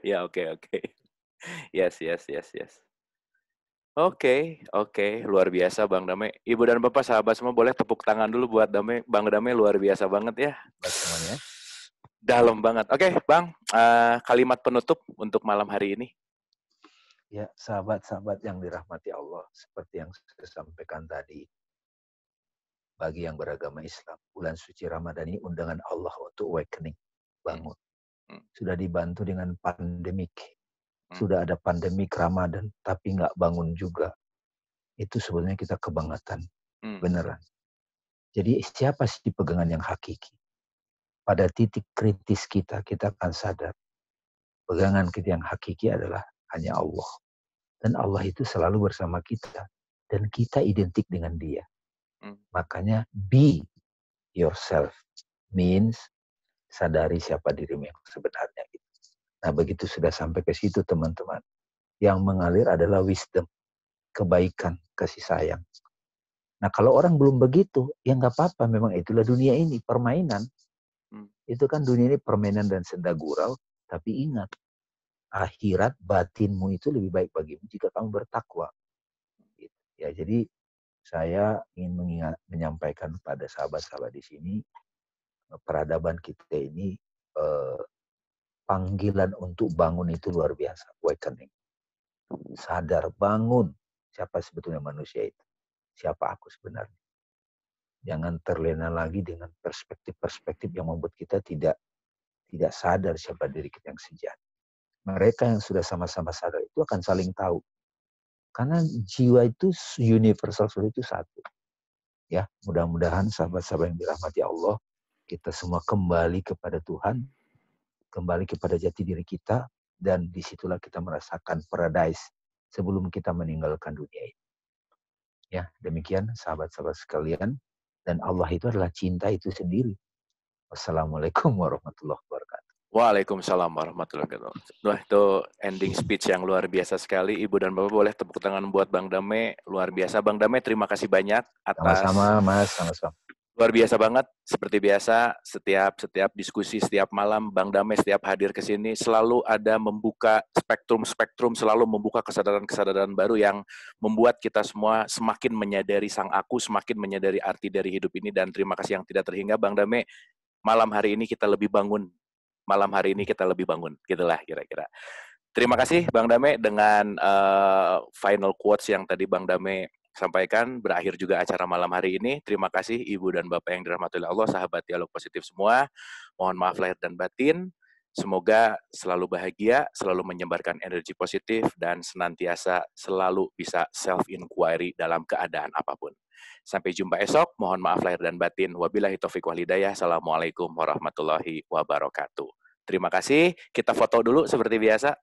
Ya, oke. Yes. Oke. Luar biasa Bang Dame. Ibu dan Bapak, sahabat semua, boleh tepuk tangan dulu buat Bang Dame, luar biasa banget ya. Buat semuanya. Dalam banget. Oke, Bang, kalimat penutup untuk malam hari ini. Ya, sahabat-sahabat yang dirahmati Allah, seperti yang saya sampaikan tadi, bagi yang beragama Islam, bulan suci Ramadan ini undangan Allah untuk awakening, bangun. Sudah dibantu dengan pandemik. Sudah ada pandemik Ramadan, tapi nggak bangun juga. Itu sebenarnya kita kebangetan. Beneran. Jadi siapa sih pegangan yang hakiki? Pada titik kritis kita akan sadar. Pegangan kita yang hakiki adalah hanya Allah. Dan Allah itu selalu bersama kita. Dan kita identik dengan dia. Makanya be yourself. Means sadari siapa dirimu yang sebenarnya. Nah, begitu sudah sampai ke situ teman-teman. Yang mengalir adalah wisdom. Kebaikan, kasih sayang. Nah, kalau orang belum begitu, ya nggak apa-apa. Memang itulah dunia ini, permainan. Itu kan dunia ini permainan dan senda gurau. Tapi ingat, akhirat batinmu itu lebih baik bagimu jika kamu bertakwa. Ya, jadi saya ingin menyampaikan pada sahabat-sahabat di sini, peradaban kita ini panggilan untuk bangun itu luar biasa, awakening. Sadar, bangun. Siapa sebetulnya manusia itu? Siapa aku sebenarnya? Jangan terlena lagi dengan perspektif-perspektif yang membuat kita tidak sadar siapa diri kita yang sejati. Mereka yang sudah sama-sama sadar itu akan saling tahu. Karena jiwa itu universal, itu satu. Ya, mudah-mudahan sahabat-sahabat yang dirahmati Allah, kita semua kembali kepada Tuhan, kembali kepada jati diri kita, dan disitulah kita merasakan paradise sebelum kita meninggalkan dunia ini. Ya, demikian sahabat-sahabat sekalian, dan Allah itu adalah cinta itu sendiri. Wassalamualaikum warahmatullahi wabarakatuh. Waalaikumsalam warahmatullahi wabarakatuh. Wah, itu ending speech yang luar biasa sekali. Ibu dan Bapak boleh tepuk tangan buat Bang Dame. Luar biasa. Bang Dame, terima kasih banyak atas... Sama-sama, Mas. Sama-sama. Luar biasa banget. Seperti biasa, setiap diskusi, setiap malam, Bang Dame setiap hadir ke sini selalu ada membuka spektrum, selalu membuka kesadaran-kesadaran baru yang membuat kita semua semakin menyadari sang aku, semakin menyadari arti dari hidup ini. Dan terima kasih yang tidak terhingga, Bang Dame. Malam hari ini kita lebih bangun. Gitulah kira-kira. Terima kasih Bang Dame dengan final quotes yang tadi Bang Dame sampaikan, berakhir juga acara malam hari ini. Terima kasih Ibu dan Bapak yang dirahmati Allah, sahabat Dialog Positif semua. Mohon maaf lahir dan batin. Semoga selalu bahagia, selalu menyebarkan energi positif, dan senantiasa selalu bisa self-inquiry dalam keadaan apapun. Sampai jumpa esok. Mohon maaf lahir dan batin. Wabillahi taufiq wal hidayah. Assalamualaikum warahmatullahi wabarakatuh. Terima kasih. Kita foto dulu seperti biasa.